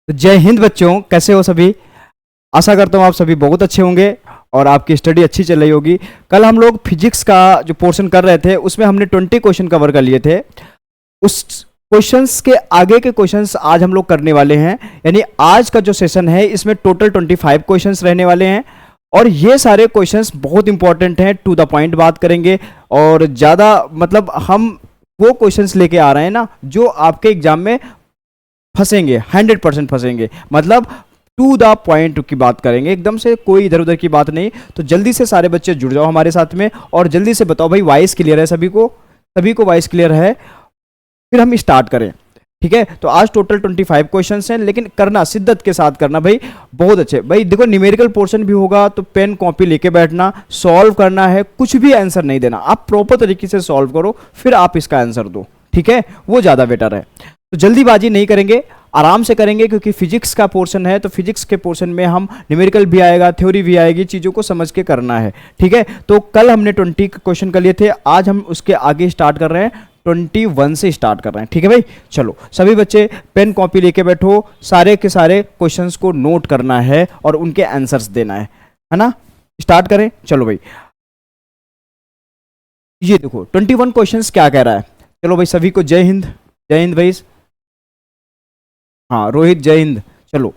तो जय हिंद बच्चों, कैसे हो सभी। आशा करता हूँ आप सभी बहुत अच्छे होंगे और आपकी स्टडी अच्छी चल रही होगी। कल हम लोग फिजिक्स का जो पोर्शन कर रहे थे उसमें हमने 20 क्वेश्चन कवर कर लिए थे। उस क्वेश्चंस के आगे के क्वेश्चंस आज हम लोग करने वाले हैं। यानी आज का जो सेशन है इसमें टोटल 25 क्वेश्चंस रहने वाले हैं और ये सारे क्वेश्चंस बहुत इंपॉर्टेंट हैं। टू द पॉइंट बात करेंगे और ज़्यादा मतलब हम वो क्वेश्चंस लेके आ रहे हैं ना जो आपके एग्जाम में फंसेंगे, 100% फंसेंगे। मतलब टू द पॉइंट की बात करेंगे, एकदम से कोई इधर उधर की बात नहीं। तो जल्दी से सारे बच्चे जुड़ जाओ हमारे साथ में और जल्दी से बताओ भाई वॉइस क्लियर है सभी को वॉइस क्लियर है। फिर हम स्टार्ट करें, ठीक है। तो आज टोटल 25 क्वेश्चंस हैं, लेकिन करना शिद्दत के साथ करना भाई, बहुत अच्छे। भाई देखो न्यूमेरिकल पोर्शन भी होगा तो पेन कॉपी लेके बैठना, सॉल्व करना है, कुछ भी आंसर नहीं देना। आप प्रॉपर तरीके से सॉल्व करो फिर आप इसका आंसर दो, ठीक है, वो ज़्यादा बेटर है। तो जल्दीबाजी नहीं करेंगे, आराम से करेंगे, क्योंकि फिजिक्स का पोर्शन है। तो फिजिक्स के पोर्शन में हम न्यूमेरिकल भी आएगा, थ्योरी भी आएगी, चीज़ों को समझ के करना है, ठीक है। तो कल हमने 20 क्वेश्चन कर लिए थे, आज हम उसके आगे स्टार्ट कर रहे हैं, 21 से स्टार्ट कर रहे हैं, ठीक है भाई। चलो सभी बच्चे पेन कॉपी लेके बैठो, सारे के सारे क्वेश्चंस को नोट करना है और उनके आंसर्स देना है ना। स्टार्ट करें, चलो भाई। ये देखो 21 क्वेश्चंस क्या कह रहा है। चलो भाई सभी को जय हिंद, जय हिंद भाई। हाँ रोहित जय हिंद। चलो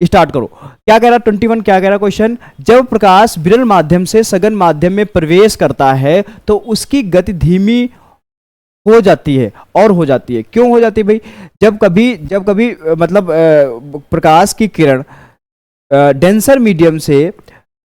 स्टार्ट करो। क्या कह रहा है 21, क्या कह रहा है क्वेश्चन। जब प्रकाश विरल माध्यम से सघन माध्यम में प्रवेश करता है तो उसकी गति धीमी हो जाती है और हो जाती है। क्यों हो जाती है भाई। जब कभी मतलब प्रकाश की किरण डेंसर मीडियम से,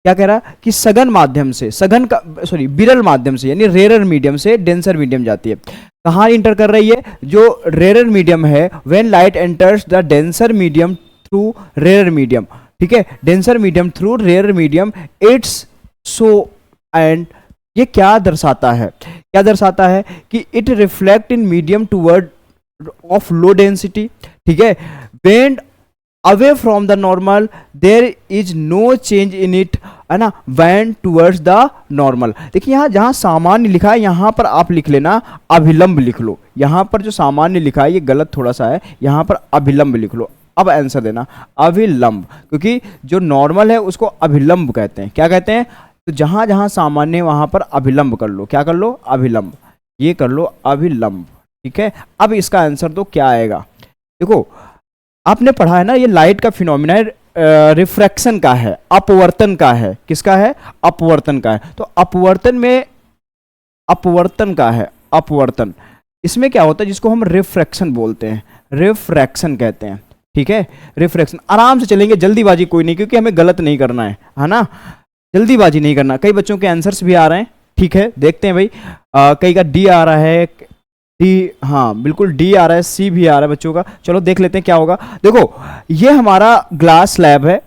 क्या कह रहा कि सघन माध्यम से, सघन का सॉरी विरल माध्यम से यानी रेरर मीडियम से डेंसर मीडियम जाती है। कहाँ इंटर कर रही है, जो रेरर मीडियम है। When light enters the denser medium through rarer medium, ठीक है, denser medium through rarer medium it's so and ये क्या दर्शाता है, क्या दर्शाता है कि it reflect in medium toward of low density, ठीक है। Bend away from the normal there is no change in it, है ना, वेंड टूवर्ड्स द नॉर्मल। देखिए यहाँ जहाँ सामान्य लिखा है यहाँ पर आप लिख लेना अभिलंब लिख लो। यहाँ पर जो सामान्य लिखा है ये गलत थोड़ा सा है, यहाँ पर अभिलंब लिख लो। अब आंसर देना अभिलंब, क्योंकि जो नॉर्मल है उसको अभिलंब कहते हैं। क्या कहते हैं, तो जहाँ जहाँ सामान्य वहाँ पर अभिलंब कर लो। क्या कर लो, अभिलंब, ये कर लो अभिलंब, ठीक है। अब इसका आंसर तो क्या आएगा। देखो आपने पढ़ा है ना, ये लाइट का फिनोमिना है, रिफ्रैक्शन का है, अपवर्तन का है। किसका है, अपवर्तन का है। तो अपवर्तन में अपवर्तन का है, अपवर्तन। इसमें क्या होता है, जिसको हम रिफ्रैक्शन बोलते हैं, रिफ्रैक्शन कहते हैं, ठीक है। रिफ्रैक्शन, आराम से चलेंगे, जल्दीबाजी कोई नहीं, क्योंकि हमें गलत नहीं करना है ना, जल्दीबाजी नहीं करना। कई बच्चों के आंसर्स भी आ रहे हैं, ठीक है, देखते हैं भाई। कई का डी आ रहा है, डी, हाँ बिल्कुल डी आ रहा है, सी भी आ रहा है बच्चों का। चलो देख लेते हैं क्या होगा। देखो ये हमारा ग्लास स्लैब है,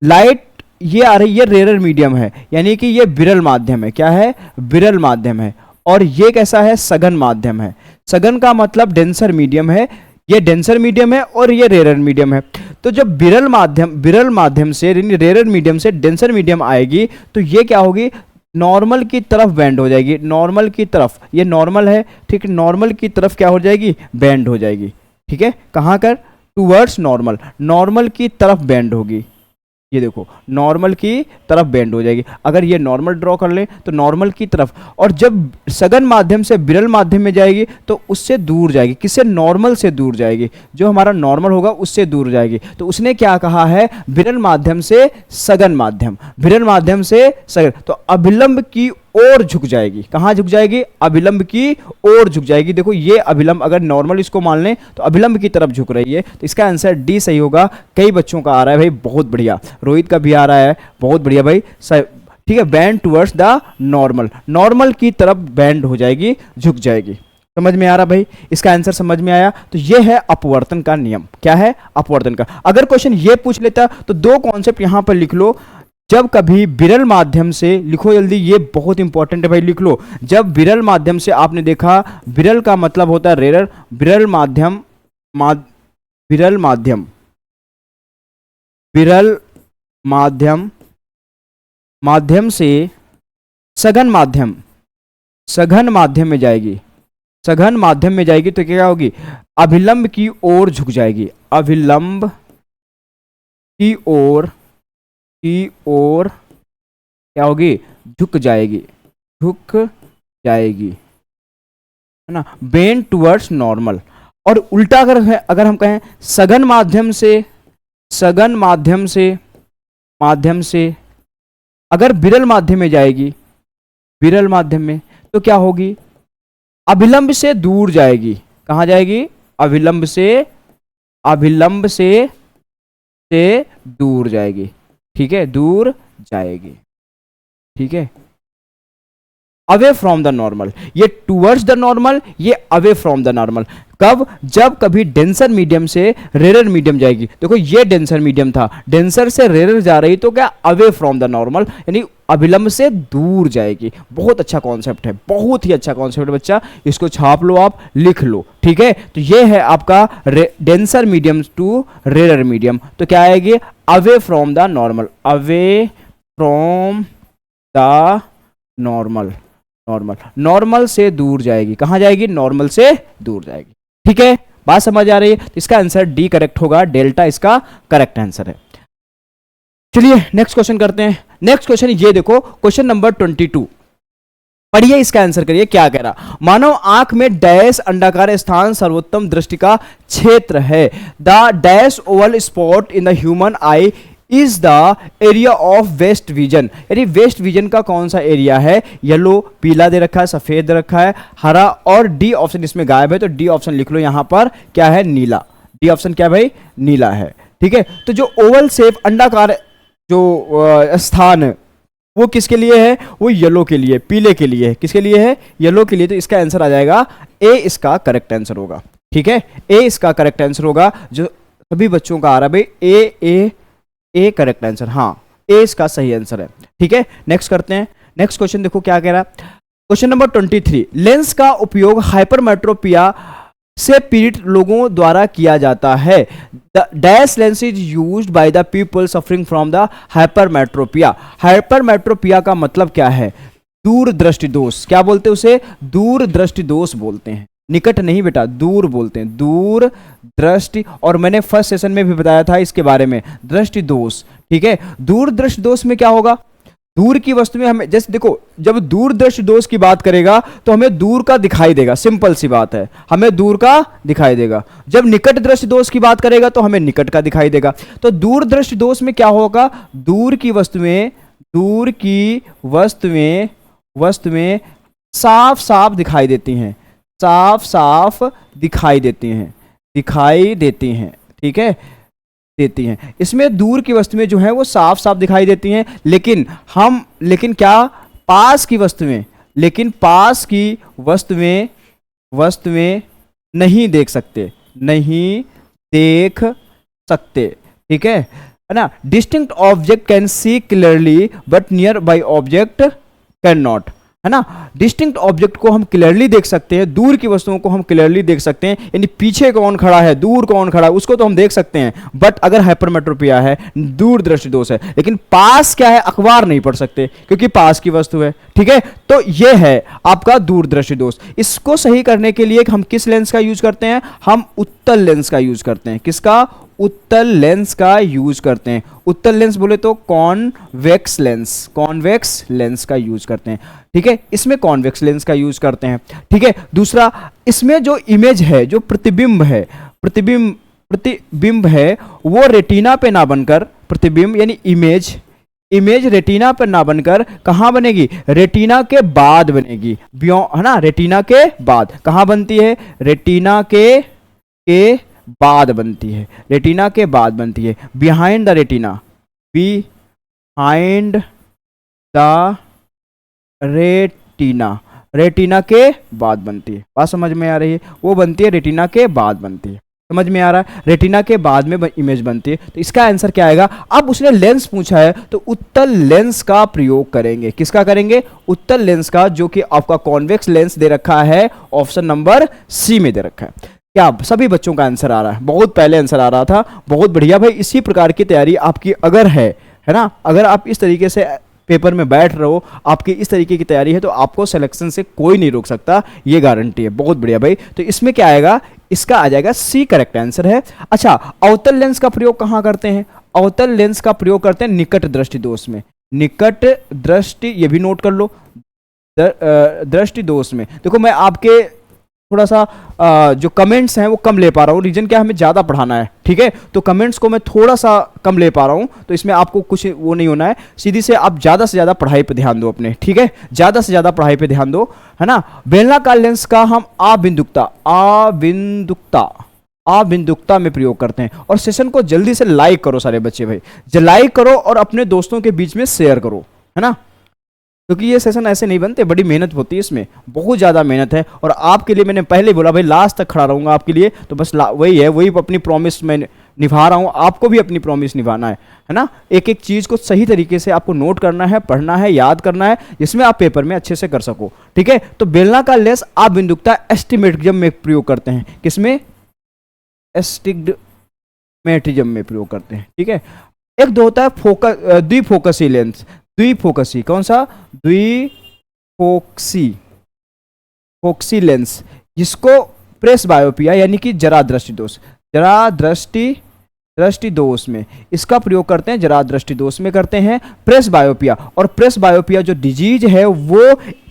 लाइट ये आ रही है रेरर मीडियम है, यानी कि ये विरल माध्यम है। क्या है, विरल माध्यम है। और ये कैसा है, सघन माध्यम है। सघन का मतलब डेंसर मीडियम है, ये डेंसर मीडियम है और ये रेरर मीडियम है। तो जब विरल माध्यम से यानी रेरर मीडियम से डेंसर मीडियम आएगी तो ये क्या होगी, नॉर्मल की तरफ बेंड हो जाएगी। नॉर्मल की तरफ, ये नॉर्मल है, ठीक है, नॉर्मल की तरफ क्या हो जाएगी, बेंड हो जाएगी, ठीक है। कहाँ कर, टूवर्ड्स नॉर्मल, नॉर्मल की तरफ बेंड होगी। ये देखो नॉर्मल की तरफ बेंड हो जाएगी। अगर ये नॉर्मल ड्रॉ कर लें तो नॉर्मल की तरफ, और जब सघन माध्यम से विरल माध्यम में जाएगी तो उससे दूर जाएगी। किससे, नॉर्मल से दूर जाएगी, जो हमारा नॉर्मल होगा उससे दूर जाएगी। तो उसने क्या कहा है, विरल माध्यम से सघन माध्यम, विरल माध्यम से सघन, तो अभिलंब की ओर झुक जाएगी। कहाँ झुक जाएगी, अभिलंब की ओर झुक जाएगी। देखो ये अभिलंब, अगर नॉर्मल इसको मान लें तो अभिलंब की तरफ झुक रही है। तो इसका आंसर डी सही होगा। कई बच्चों का आ रहा है भाई, बहुत बढ़िया, रोहित का भी आ रहा है, बहुत बढ़िया भाई, ठीक है। Band towards the normal, normal की तरफ बैंड हो जाएगी, झुक जाएगी। समझ में आ रहा भाई, इसका आंसर समझ में आया। तो ये है अपवर्तन का नियम। क्या है, अपवर्तन का। अगर क्वेश्चन ये पूछ लेता तो दो कॉन्सेप्ट यहां पर लिख लो। जब कभी विरल माध्यम से, लिखो जल्दी, ये बहुत इंपॉर्टेंट है भाई, लिख लो। जब विरल माध्यम से, आपने देखा विरल का मतलब होता है रेरर, विरल माध्यम, विरल माध्यम, विरल माध्यम, माध्यम से सघन माध्यम, सघन माध्यम में जाएगी, सघन माध्यम में जाएगी तो क्या होगी, अभिलंब की ओर झुक जाएगी, अभिलंब की ओर क्या होगी, झुक जाएगी, झुक जाएगी, है ना, बेंड टुवर्ड्स नॉर्मल। और उल्टा अगर हम कहें सघन माध्यम से अगर विरल माध्यम में जाएगी, विरल माध्यम में, तो क्या होगी, अभिलंब से दूर जाएगी। कहां जाएगी, अभिलंब से दूर जाएगी, ठीक है, दूर जाएगी, ठीक है। अवे फ्रॉम द नॉर्मल, ये टूवर्ड्स द नॉर्मल, ये अवे फ्रॉम द नॉर्मल। कब, जब कभी डेंसर मीडियम से रेरर मीडियम जाएगी। देखो ये डेंसर मीडियम था, डेंसर से रेरर जा रही तो क्या, अवे फ्रॉम द नॉर्मल, यानी अभिलंब से दूर जाएगी। बहुत अच्छा कॉन्सेप्ट है, बहुत ही अच्छा कॉन्सेप्ट है बच्चा, इसको छाप लो, आप लिख लो, ठीक है। तो ये है आपका denser medium to rarer medium, तो क्या आएगी, away from the normal, away from the normal, normal से दूर जाएगी। कहां जाएगी, नॉर्मल से दूर जाएगी, ठीक है। बात समझ आ रही है, तो इसका आंसर डी करेक्ट होगा, डेल्टा इसका करेक्ट आंसर है। चलिए नेक्स्ट क्वेश्चन करते हैं। नेक्स्ट क्वेश्चन ये देखो, क्वेश्चन नंबर 22, पढ़िए, इसका आंसर करिए। क्या कह रहा, मानव आंख में डैश अंडाकार स्थान सर्वोत्तम दृष्टि का क्षेत्र है। The dash oval spot in the human eye is the area of waste vision, यानी वेस्ट विजन का कौन सा एरिया है। येलो, पीला दे रखा है, सफेद दे रखा है, हरा, और डी ऑप्शन इसमें गायब है, तो डी ऑप्शन लिख लो यहां पर, क्या है, नीला। डी ऑप्शन क्या भाई, नीला है, ठीक है। तो जो ओवल शेप अंडाकार जो स्थान है वो किसके लिए है, वो येलो के लिए, पीले के लिए है। किसके लिए है, येलो के लिए। तो इसका आंसर आ जाएगा ए, इसका करेक्ट आंसर होगा, ठीक है। ए इसका करेक्ट आंसर होगा, जो सभी बच्चों का आ रहा है भाई, ए करेक्ट आंसर, हाँ, ए इसका सही आंसर है, ठीक है। नेक्स्ट करते हैं। नेक्स्ट क्वेश्चन देखो क्या कह रहा है, क्वेश्चन नंबर 23, लेंस का उपयोग हाइपरमेट्रोपिया से पीड़ित लोगों द्वारा किया जाता है। The dash lens is used by the people suffering from the hypermetropia. Hypermetropia का मतलब क्या है, दूर दृष्टि दोष। क्या बोलते हैं उसे, दूर दृष्टि दोष बोलते हैं, निकट नहीं बेटा, दूर बोलते हैं, दूर दृष्टि। और मैंने फर्स्ट सेशन में भी बताया था इसके बारे में, दृष्टि दोष, ठीक है। दूर दृष्टि दोष में क्या होगा, दूर की वस्तु में हमें, जैसे देखो, जब दूर दृष्टि दोष की बात करेगा तो हमें दूर का दिखाई देगा, सिंपल सी बात है, हमें दूर का दिखाई देगा। जब निकट दृष्टि दोष की बात करेगा तो हमें निकट का दिखाई देगा। तो दूर दृष्टि दोष में क्या होगा, दूर की वस्तुएं साफ साफ दिखाई देती हैं, साफ साफ दिखाई देती हैं, ठीक है, देती हैं। इसमें दूर की वस्तुएं जो हैं वो साफ साफ दिखाई देती हैं, लेकिन क्या, पास की वस्तुएं नहीं देख सकते, ठीक है ना। Distinct object can see clearly but near by object can not, है ना। डिस्टिंक्ट ऑब्जेक्ट को हम क्लियरली देख सकते हैं, दूर की वस्तुओं को हम क्लियरली देख सकते हैं, यानी पीछे कौन खड़ा है, दूर कौन खड़ा है, उसको तो हम देख सकते हैं। बट अगर हाइपरमेट्रोपिया है, दूर दृष्टि दोष है, लेकिन पास क्या है, अखबार नहीं पढ़ सकते क्योंकि पास की वस्तु है, ठीक है। तो ये है आपका दूर दृष्टि दोष। इसको सही करने के लिए हम किस लेंस का यूज करते हैं, हम उत्तल लेंस का यूज करते हैं। किसका, उत्तल लेंस का यूज करते हैं। उत्तल लेंस बोले तो कॉन्वेक्स लेंस का यूज करते हैं, ठीक है। इसमें कॉन्वेक्स लेंस का यूज करते हैं, ठीक है। दूसरा, इसमें जो इमेज है, जो प्रतिबिंब है, वो रेटिना पे ना बनकर, प्रतिबिंब यानी इमेज रेटिना पर ना बनकर कहां बनेगी, रेटिना के बाद बनेगी, है ना, रेटिना के बाद। कहां बनती है, रेटिना के बाद बनती है, रेटिना के बाद बनती है, बिहाइंड द रेटिना के बाद बनती है। बात समझ में आ रही है, वो बनती है रेटिना के बाद बनती है, समझ में आ रहा है, रेटिना के बाद में इमेज बनती है। तो इसका आंसर क्या आएगा, अब उसने लेंस पूछा है तो उत्तल लेंस का प्रयोग करेंगे। किसका करेंगे, उत्तल लेंस का, जो कि आपका कॉन्वेक्स लेंस दे रखा है, ऑप्शन नंबर सी में दे रखा है। क्या सभी बच्चों का आंसर आ रहा है, बहुत पहले आंसर आ रहा था, बहुत बढ़िया भाई। इसी प्रकार की तैयारी आपकी अगर है ना, अगर आप इस तरीके से पेपर में बैठ रहे हो, आपकी इस तरीके की तैयारी है, तो आपको सिलेक्शन से कोई नहीं रोक सकता, ये गारंटी है। बहुत बढ़िया भाई। तो इसमें क्या आएगा, इसका आ जाएगा सी करेक्ट आंसर है। अच्छा, अवतल लेंस का प्रयोग कहां करते हैं, अवतल लेंस का प्रयोग करते हैं निकट दृष्टि दोष में। निकट दृष्टि, ये भी नोट कर लो, दृष्टि दोष में। देखो मैं आपके थोड़ा सा जो कमेंट्स हैं वो कम ले पा रहा हूँ, रीजन क्या है, हमें ज़्यादा पढ़ाना है, ठीक है, तो कमेंट्स को मैं थोड़ा सा कम ले पा रहा हूँ, तो इसमें आपको कुछ वो नहीं होना है, सीधी से आप ज़्यादा से ज़्यादा पढ़ाई पे ध्यान दो अपने, ठीक है, ज़्यादा से ज़्यादा पढ़ाई पे ध्यान दो, है ना। बेलनाकार लेंस का हम अबिंदुकता में प्रयोग करते हैं। और सेशन को जल्दी से लाइक करो सारे बच्चे भाई, लाइक करो और अपने दोस्तों के बीच में शेयर करो, है ना, क्योंकि ये सेशन ऐसे नहीं बनते, बड़ी मेहनत होती है इसमें, बहुत ज़्यादा मेहनत है। और आपके लिए मैंने पहले बोला भाई लास्ट तक खड़ा रहूँगा आपके लिए, तो बस वही है, वही अपनी प्रॉमिस मैं निभा रहा हूँ, आपको भी अपनी प्रॉमिस निभाना है ना। एक एक चीज़ को सही तरीके से आपको नोट करना है, पढ़ना है, याद करना है, जिसमें आप पेपर में अच्छे से कर सको, ठीक है। तो बेलनाकार लेंस अबिंदुकता एस्टिमेटिज्म में प्रयोग करते हैं, किसमें, एस्टिग्मेटिज्म में प्रयोग करते हैं, ठीक है। एक दो होता है द्विफोकसी लेंस, द्विफोकसी, कौन सा, द्विफोकसी लेंस, जिसको प्रेस बायोपिया यानी कि जरा दृष्टि दोष में इसका प्रयोग करते हैं, जरा दृष्टि दोष में करते हैं प्रेस बायोपिया। और प्रेस बायोपिया जो डिजीज है वो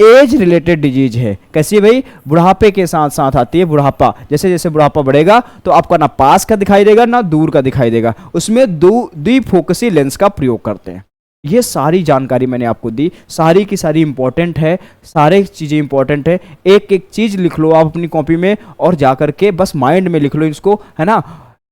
एज रिलेटेड डिजीज है। कैसी है भाई, बुढ़ापे के साथ साथ आती है, बुढ़ापा, जैसे जैसे बुढ़ापा बढ़ेगा तो आपका ना पास का दिखाई देगा ना दूर का दिखाई देगा, उसमें द्विफोकसी लेंस का प्रयोग करते हैं। ये सारी जानकारी मैंने आपको दी, सारी की सारी इंपॉर्टेंट है, सारे चीज़ें इंपॉर्टेंट है, एक एक चीज़ लिख लो आप अपनी कॉपी में और जा करके बस माइंड में लिख लो इसको, है ना,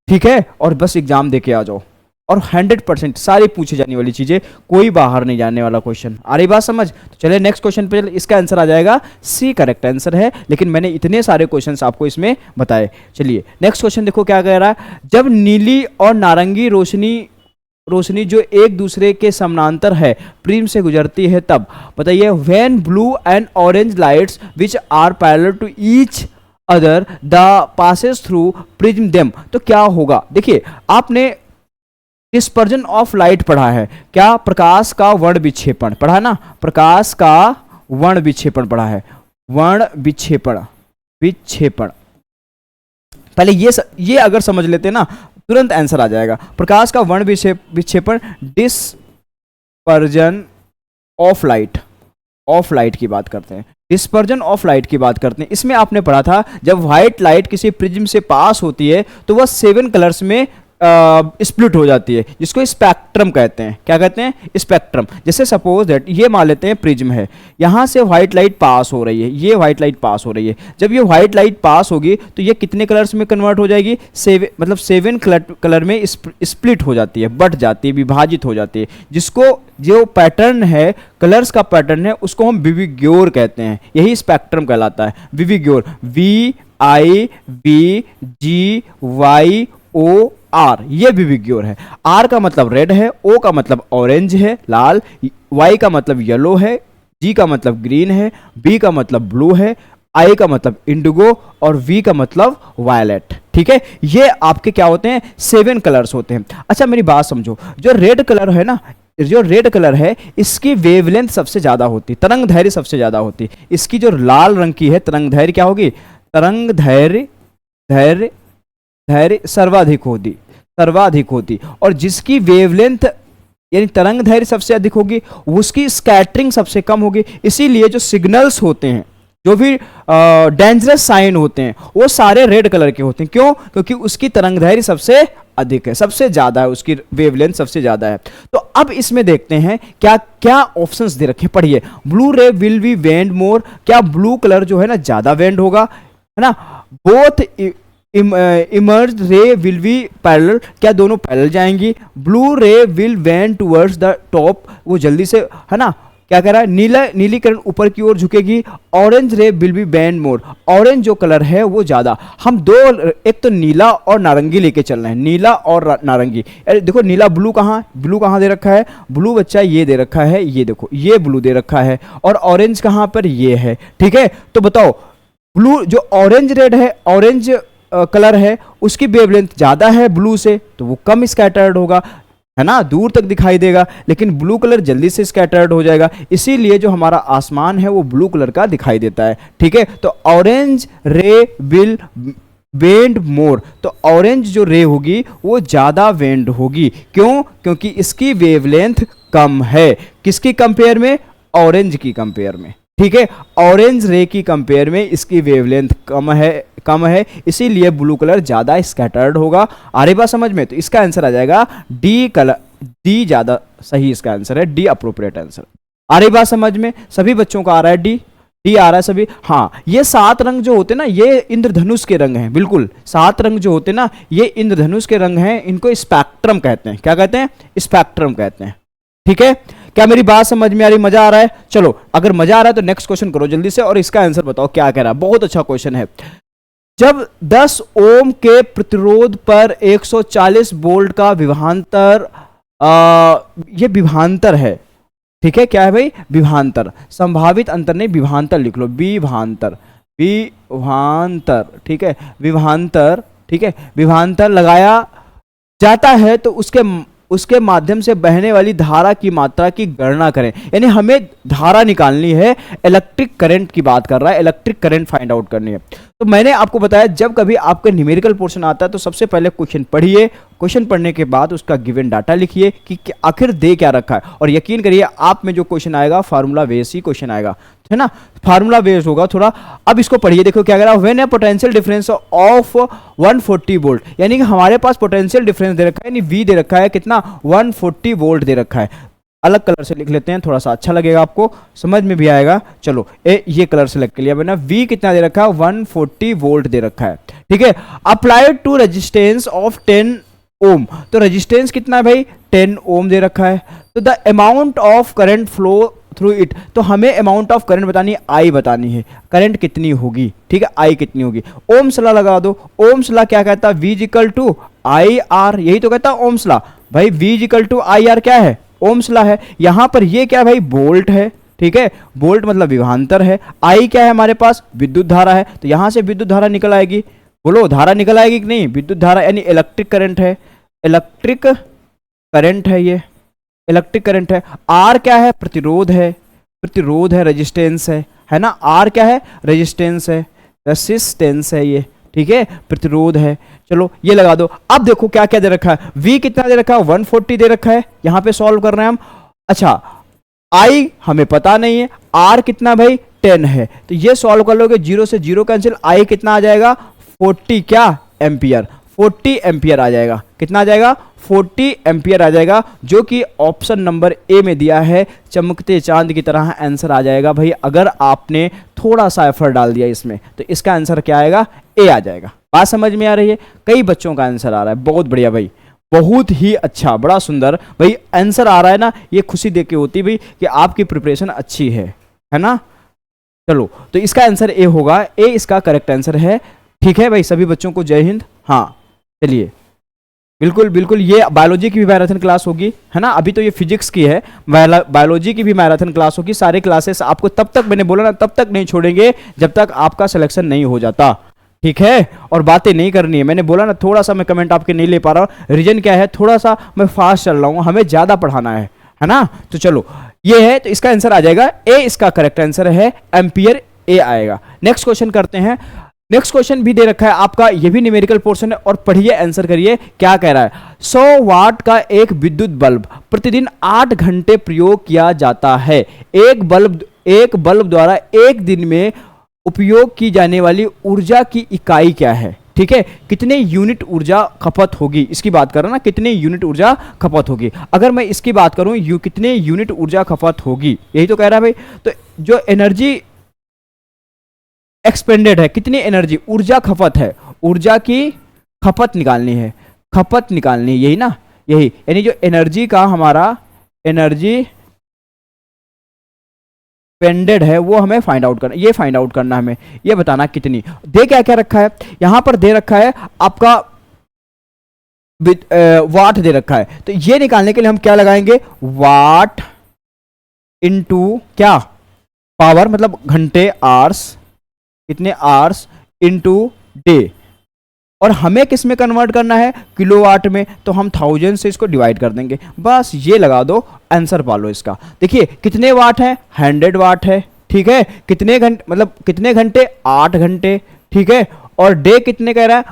ठीक है, और बस एग्जाम दे के आ जाओ। और 100% सारी पूछी जाने वाली चीज़ें, कोई बाहर नहीं जाने वाला क्वेश्चन। आ रही बात समझ, तो चले नेक्स्ट क्वेश्चन पे, इसका आंसर आ जाएगा सी, करेक्ट आंसर है, लेकिन मैंने इतने सारे क्वेश्चंस आपको इसमें बताए। चलिए नेक्स्ट क्वेश्चन देखो क्या कह रहा है, जब नीली और नारंगी रोशनी जो एक दूसरे के समानांतर है प्रिज्म से गुजरती है तब, बताइए, when blue and orange lights which are parallel to each other the passes through prism them, तो क्या होगा। देखिए आपने डिस्पर्जन ऑफ लाइट पढ़ा है, क्या, प्रकाश का वर्ण विक्षेपण पढ़ा ना, प्रकाश का वर्ण विक्षेपण पढ़ा है, वर्ण विक्षेपण पहले ये अगर समझ लेते ना तुरंत आंसर आ जाएगा। प्रकाश का वर्ण विक्षेपण, डिस्पर्जन ऑफ लाइट की बात करते हैं, डिस्पर्जन ऑफ लाइट की बात करते हैं। इसमें आपने पढ़ा था जब व्हाइट लाइट किसी प्रिज्म से पास होती है तो वह 7 कलर्स में स्प्लिट हो जाती है, जिसको स्पेक्ट्रम कहते हैं। क्या कहते हैं, स्पेक्ट्रम। जैसे सपोज दैट ये मान लेते हैं प्रिज्म है, यहाँ से व्हाइट लाइट पास हो रही है, ये व्हाइट लाइट पास हो रही है, जब ये व्हाइट लाइट पास होगी तो ये कितने कलर्स में कन्वर्ट हो जाएगी, 7 कलर में स्प्लिट हो जाती है, बट जाती है, विभाजित हो जाती है, जिसको जो पैटर्न है, कलर्स का पैटर्न है, उसको हम विविग्योर कहते हैं, यही स्पेक्ट्रम कहलाता है, विविग्योर, VIVGYOR, ये विविग्योर है। R का मतलब रेड है, O का मतलब ऑरेंज है, लाल, Y का मतलब येलो है, G का मतलब ग्रीन है, B का मतलब ब्लू है, I का मतलब इंडिगो और V का मतलब वायलेट। ठीक है, ये आपके क्या होते हैं, 7 कलर्स होते हैं। अच्छा मेरी बात समझो, जो रेड कलर है ना, जो रेड कलर है इसकी वेवलेंथ सबसे ज्यादा होती है, तरंग धैर्य सबसे ज्यादा होती है। इसकी जो लाल रंग की है तरंग धैर्य क्या होगी, तरंग धैर्य सर्वाधिक होती, और जिसकी वेवलेंथ यानी तरंग धैर्य सबसे अधिक होगी उसकी स्कैटरिंग सबसे कम होगी। इसीलिए जो सिग्नल्स होते हैं, जो भी डेंजरस साइन होते हैं, वो सारे रेड कलर के होते हैं। क्यों, क्योंकि उसकी तरंग धैर्य सबसे अधिक है, सबसे ज्यादा है, उसकी वेवलेंथ सबसे ज्यादा है। तो अब इसमें देखते हैं क्या क्या ऑप्शंस दे रखे, पढ़िए। ब्लू रे विल बी वेंड मोर, क्या ब्लू कलर जो है ना ज्यादा वेंड होगा, है ना। Both emerge ray will be parallel, क्या दोनों पैरेलल जाएंगी। Blue ray will bend towards the top, वो जल्दी से, है ना, क्या कह रहा है, नीली किरण ऊपर की ओर झुकेगी। Orange ray will be bend more, orange जो कलर है वो ज्यादा। हम दो, एक तो नीला और नारंगी लेके चल रहे हैं, नीला और नारंगी। अरे देखो नीला, ब्लू कहाँ दे रखा है, ब्लू बच्चा ये दे रखा है, ये देखो ये ब्लू दे रखा है, और ऑरेंज कहाँ पर, ये है। ठीक है, तो बताओ ब्लू जो ऑरेंज रेड है, ऑरेंज कलर है, उसकी वेवलेंथ ज्यादा है ब्लू से, तो वो कम स्कैटर्ड होगा, है ना, दूर तक दिखाई देगा। लेकिन ब्लू कलर जल्दी से स्कैटर्ड हो जाएगा, इसीलिए जो हमारा आसमान है वो ब्लू कलर का दिखाई देता है। ठीक है, तो ऑरेंज रे विल बेंड मोर, तो ऑरेंज जो रे होगी वो ज़्यादा बेंड होगी। क्यों? क्योंकि इसकी वेवलेंथ कम है। किसकी कंपेयर में? ऑरेंज की कंपेयर में। ठीक है, ऑरेंज रे की कंपेयर में इसकी वेवलेंथ कम है, इसीलिए ब्लू कलर ज़्यादा स्कैटर्ड होगा। आ रही बात समझ में? तो इसका आंसर आ जाएगा डी कलर, डी ज़्यादा सही इसका आंसर है, डी अप्रोप्रिएट आंसर। आ रही बात समझ में? सभी बच्चों का आ रहा है डी, डी आ रहा है सभी? हाँ, ये 7 रंग जो होते हैं ना, ये इंद्रधनुष के रंग हैं। बिल्कुल, 7 रंग जो होते हैं ना, ये इंद्रधनुष के रंग हैं। इनको स्पेक्ट्रम कहते हैं। क्या कहते हैं? स्पेक्ट्रम कहते हैं। ठीक है, क्या मेरी बात समझ में आ रही? मजा आ रहा है? चलो, अगर मजा आ रहा है तो नेक्स्ट क्वेश्चन करो जल्दी से और इसका आंसर बताओ क्या कह रहा है। बहुत अच्छा क्वेश्चन है। जब 10 ओम के प्रतिरोध पर 140 वोल्ट का विभवांतर, ये विभवांतर है। ठीक है, क्या है भाई? विभवांतर। संभावित अंतर नहीं, विभवांतर लिख लो, विभवांतर, विभवांतर। ठीक है, विभवांतर। ठीक है, विभवांतर लगाया जाता है तो उसके माध्यम से बहने वाली धारा की मात्रा की गणना करें। यानी हमें धारा निकालनी है, इलेक्ट्रिक करंट की बात कर रहा है, इलेक्ट्रिक करंट फाइंड आउट करनी है। तो मैंने आपको बताया जब कभी आपका न्यूमेरिकल पोर्शन आता है तो सबसे पहले क्वेश्चन पढ़िए, क्वेश्चन पढ़ने के बाद उसका गिवन डाटा लिखिए कि आखिर दे क्या रखा है, और यकीन करिए आप में जो क्वेश्चन आएगा फार्मूला बेस ही क्वेश्चन आएगा, है ना, फार्मूला बेस होगा थोड़ा। अब इसको पढ़िए, देखो क्या कह रहा है, when A potential difference of 140 volt, यानी कि हमारे पास पोटेंशियल डिफरेंस दे रखा है, यानी वी दे रखा है कितना, 140 वोल्ट दे रखा है। अलग कलर से लिख लेते हैं, थोड़ा सा अच्छा लगेगा, आपको समझ में भी आएगा। चलो ये कलर सेलेक्ट कर लिया मैंने। V कितना दे रखा है? 140 वोल्ट दे रखा है। ठीक है, अप्लाइड टू रेजिस्टेंस ऑफ 10 ओम, तो रेजिस्टेंस कितना है भाई? 10 ओम दे रखा है। तो the amount of current flow through it, तो हमें अमाउंट ऑफ करंट बतानी है, आई बतानी है, करंट कितनी होगी। ठीक है, आई कितनी होगी, ओम्स लॉ लगा दो। ओम्स लॉ क्या कहता है? V equal to I R, यही तो कहता है ओम्स लॉ भाई। V equal to I R क्या है? ओम्स लॉ है। यहां पर ये क्या है भाई? वोल्ट है। ठीक है, वोल्ट मतलब विभवांतर है। आई क्या है हमारे पास? विद्युत धारा है। तो यहां से विद्युत धारा निकल आएगी, बोलो धारा निकल आएगी कि नहीं? विद्युत धारा यानी इलेक्ट्रिक करंट है, इलेक्ट्रिक करंट है, ये इलेक्ट्रिक करंट है। आर क्या है? प्रतिरोध है, प्रतिरोध है, रेजिस्टेंस है ना। आर क्या है? रेजिस्टेंस है, रेसिस्टेंस है ये। ठीक है, प्रतिरोध है। चलो ये लगा दो। अब देखो क्या क्या दे रखा है, V कितना दे रखा है? 140 दे रखा है। यहां पे सॉल्व कर रहे हैं हम। अच्छा, I हमें पता नहीं है, R कितना भाई? 10 है। तो ये सॉल्व कर लोगे, 0 से 0 कैंसिल, I कितना आ जाएगा? 40 क्या एम्पियर, 40 एम्पियर आ जाएगा। कितना आ जाएगा? 40 एम्पियर आ जाएगा, जो कि ऑप्शन नंबर ए में दिया है। चमकते चांद की तरह आंसर आ जाएगा भाई, अगर आपने थोड़ा सा एफर्ट डाल दिया इसमें, तो इसका आंसर क्या आएगा? ए आ जाएगा। बात समझ में आ रही है? कई बच्चों का आंसर आ रहा है, बहुत बढ़िया भाई, बहुत ही अच्छा, बड़ा सुंदर भाई आंसर आ रहा है ना। ये खुशी देख के होती भाई कि आपकी प्रिपरेशन अच्छी है ना। चलो, तो इसका आंसर ए होगा, ए इसका करेक्ट आंसर है। ठीक है भाई, सभी बच्चों को जय हिंद। हाँ चलिए, बिल्कुल बिल्कुल, ये बायोलॉजी की भी मैराथन क्लास होगी, है ना। अभी तो ये फिजिक्स की है, बायोलॉजी की भी मैराथन क्लास होगी। सारे क्लासेस आपको तब तक, मैंने बोला ना, तब तक नहीं छोड़ेंगे जब तक आपका सिलेक्शन नहीं हो जाता। ठीक है, और बातें नहीं करनी है, मैंने बोला ना, थोड़ा सा मैं कमेंट आपके नहीं ले पा रहा हूँ। रीजन क्या है? थोड़ा सा मैं फास्ट चल रहा हूँ, हमें ज्यादा पढ़ाना है ना। तो चलो ये है, तो इसका आंसर आ जाएगा ए, इसका करेक्ट आंसर है एम्पियर, ए आएगा। नेक्स्ट क्वेश्चन करते हैं। नेक्स्ट क्वेश्चन भी दे रखा है आपका, ये भी न्यूमेरिकल पोर्शन है, और पढ़िए आंसर करिए क्या कह रहा है। 100 वाट का एक विद्युत बल्ब प्रतिदिन 8 घंटे प्रयोग किया जाता है। एक बल्ब द्वारा एक दिन में उपयोग की जाने वाली ऊर्जा की इकाई क्या है? ठीक है, कितने यूनिट ऊर्जा खपत होगी, इसकी बात कर रहा ना, कितने यूनिट ऊर्जा खपत होगी। अगर मैं इसकी बात करूं, कितने यूनिट ऊर्जा खपत होगी, यही तो कह रहा है भाई। तो जो एनर्जी एक्सपेंडेड है, कितनी एनर्जी, ऊर्जा खपत है, ऊर्जा की खपत निकालनी है, खपत निकालनी है, यही ना, यही, यानी जो एनर्जी का हमारा एनर्जी एक्सपेंडेड है वो हमें फाइंड आउट करना, ये फाइंड आउट करना हमें, ये बताना कितनी। दे क्या क्या रखा है यहां पर? दे रखा है आपका वाट दे रखा है। तो ये निकालने के लिए हम क्या लगाएंगे? वाट इनटू क्या? पावर, मतलब घंटे, आवर्स, कितने आवर्स, इनटू डे। और हमें किस में कन्वर्ट करना है? किलोवाट में। तो हम 1000 से इसको डिवाइड कर देंगे, बस ये लगा दो, आंसर पालो इसका। देखिए कितने वाट है? 100 वाट है। ठीक है, कितने घंटे, मतलब कितने घंटे? 8 घंटे। ठीक है, और डे कितने कह रहा है,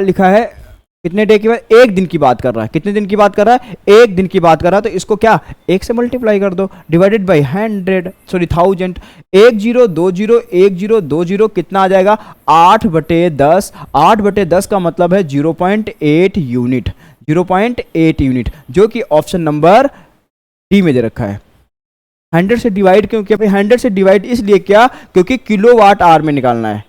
लिखा है कितने डे की बात, एक दिन की बात कर रहा है, कितने दिन की बात कर रहा है, एक दिन की बात कर रहा है, तो इसको क्या एक से मल्टीप्लाई कर दो, डिवाइडेड बाई 1000, 10 कितना आ जाएगा 8/10, 8/10 का मतलब है 0.8 यूनिट, 0.8 यूनिट, जो कि ऑप्शन नंबर डी में दे रखा है। 100 से डिवाइड क्यों किया भाई, 100 से डिवाइड इसलिए क्या, क्योंकि किलोवाट आवर में निकालना है,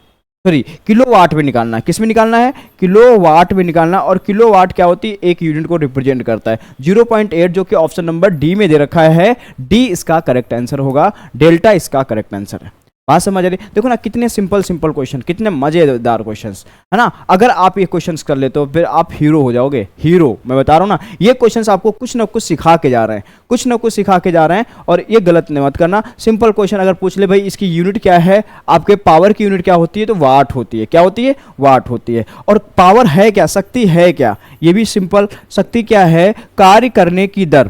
सॉरी किलोवाट में निकालना है, किस में निकालना है, किलोवाट में निकालना, और किलोवाट क्या होती है, एक यूनिट को रिप्रेजेंट करता है। 0.8 जो कि ऑप्शन नंबर डी में दे रखा है, डी इसका करेक्ट आंसर होगा, डेल्टा इसका करेक्ट आंसर है। बात समझ आ रही, देखो ना कितने सिंपल सिंपल क्वेश्चन, कितने मजेदार क्वेश्चंस है ना। अगर आप ये क्वेश्चंस कर लेते हो फिर आप हीरो हो जाओगे, हीरो, मैं बता रहा हूँ ना। ये क्वेश्चंस आपको कुछ ना कुछ सिखा के जा रहे हैं, कुछ ना कुछ सिखा के जा रहे हैं, और ये गलत नहीं मत करना। सिंपल क्वेश्चन अगर पूछ ले भाई इसकी यूनिट क्या है, आपके पावर की यूनिट क्या होती है, तो वाट होती है, क्या होती है, वाट होती है। और पावर है क्या, शक्ति है क्या, ये भी सिंपल, शक्ति क्या है, कार्य करने की दर,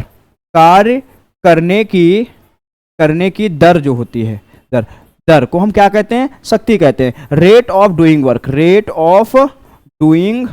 कार्य करने की दर जो होती है, दर को हम क्या कहते हैं, शक्ति कहते हैं। Rate of doing work, rate of doing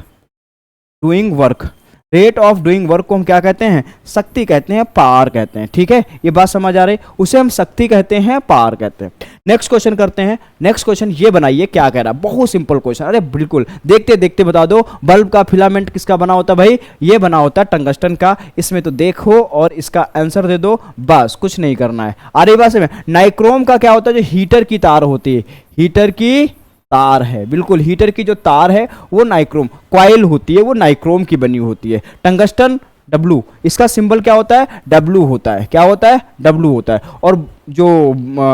work, rate of doing work को हम क्या कहते हैं, शक्ति कहते हैं, पावर कहते हैं। ठीक है, ये बात समझ आ रही, उसे हम शक्ति कहते हैं, पावर कहते हैं। नेक्स्ट क्वेश्चन करते हैं। नेक्स्ट क्वेश्चन ये बनाइए, क्या कह रहा है, बहुत सिंपल क्वेश्चन, अरे बिल्कुल देखते देखते बता दो। बल्ब का फिलामेंट किसका बना होता है भाई, ये बना होता है टंगस्टन का। इसमें तो देखो और इसका आंसर दे दो, बस कुछ नहीं करना है। अरे बात में नाइक्रोम का क्या होता है, जो हीटर की तार होती है, हीटर की तार है, बिल्कुल हीटर की जो तार है वो नाइक्रोम, कॉइल होती है वो नाइक्रोम की बनी होती है। टंगस्टन W, इसका सिंबल क्या होता है, W होता है, क्या होता है, W होता है। और जो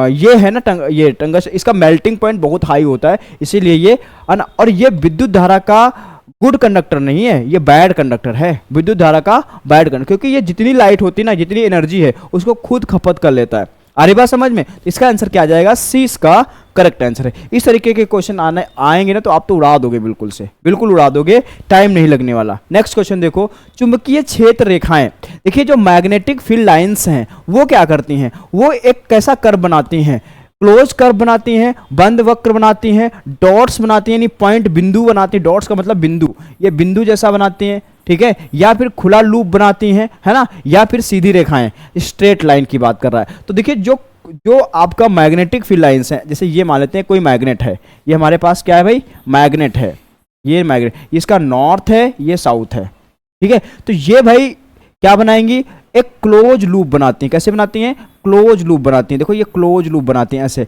ये है ना ये टंगस्टन, इसका मेल्टिंग पॉइंट बहुत हाई होता है, इसीलिए ये, और ये विद्युत धारा का गुड कंडक्टर नहीं है, ये बैड कंडक्टर है, विद्युत धारा का बैड कंडक्टर, क्योंकि ये जितनी लाइट होती है ना, जितनी एनर्जी है उसको खुद खपत कर लेता है। अरे बात समझ में, इसका आंसर क्या आ जाएगा, सी इसका करेक्ट आंसर है। इस तरीके के क्वेश्चन आएंगे ना तो आप तो उड़ा दोगे, बिल्कुल से बिल्कुल उड़ा दोगे, टाइम नहीं लगने वाला। नेक्स्ट क्वेश्चन देखो, चुंबकीय क्षेत्र रेखाएं, देखिए जो मैग्नेटिक फील्ड लाइंस हैं वो क्या करती हैं, वो एक कैसा कर्व बनाती हैं, क्लोज कर्व बनाती हैं, बंद वक्र बनाती हैं, डॉट्स बनाती हैं, यानी पॉइंट बिंदु बनाती हैं, डॉट्स का मतलब बिंदु, ये बिंदु जैसा बनाती हैं, ठीक है, या फिर खुला लूप बनाती हैं, है ना, या फिर सीधी रेखाएं, स्ट्रेट लाइन की बात कर रहा है। तो देखिए जो आपका मैग्नेटिक फील्ड लाइंस है, जैसे ये मान लेते हैं कोई मैग्नेट है, ये हमारे पास क्या है भाई, मैग्नेट है, ये मैग्नेट, इसका नॉर्थ है, ये साउथ है, ठीक है। तो ये भाई क्या बनाएंगी, एक क्लोज लूप बनाती हैं, कैसे बनाती हैं, क्लोज लूप बनाती हैं। देखो ये क्लोज लूप बनाती हैं, ऐसे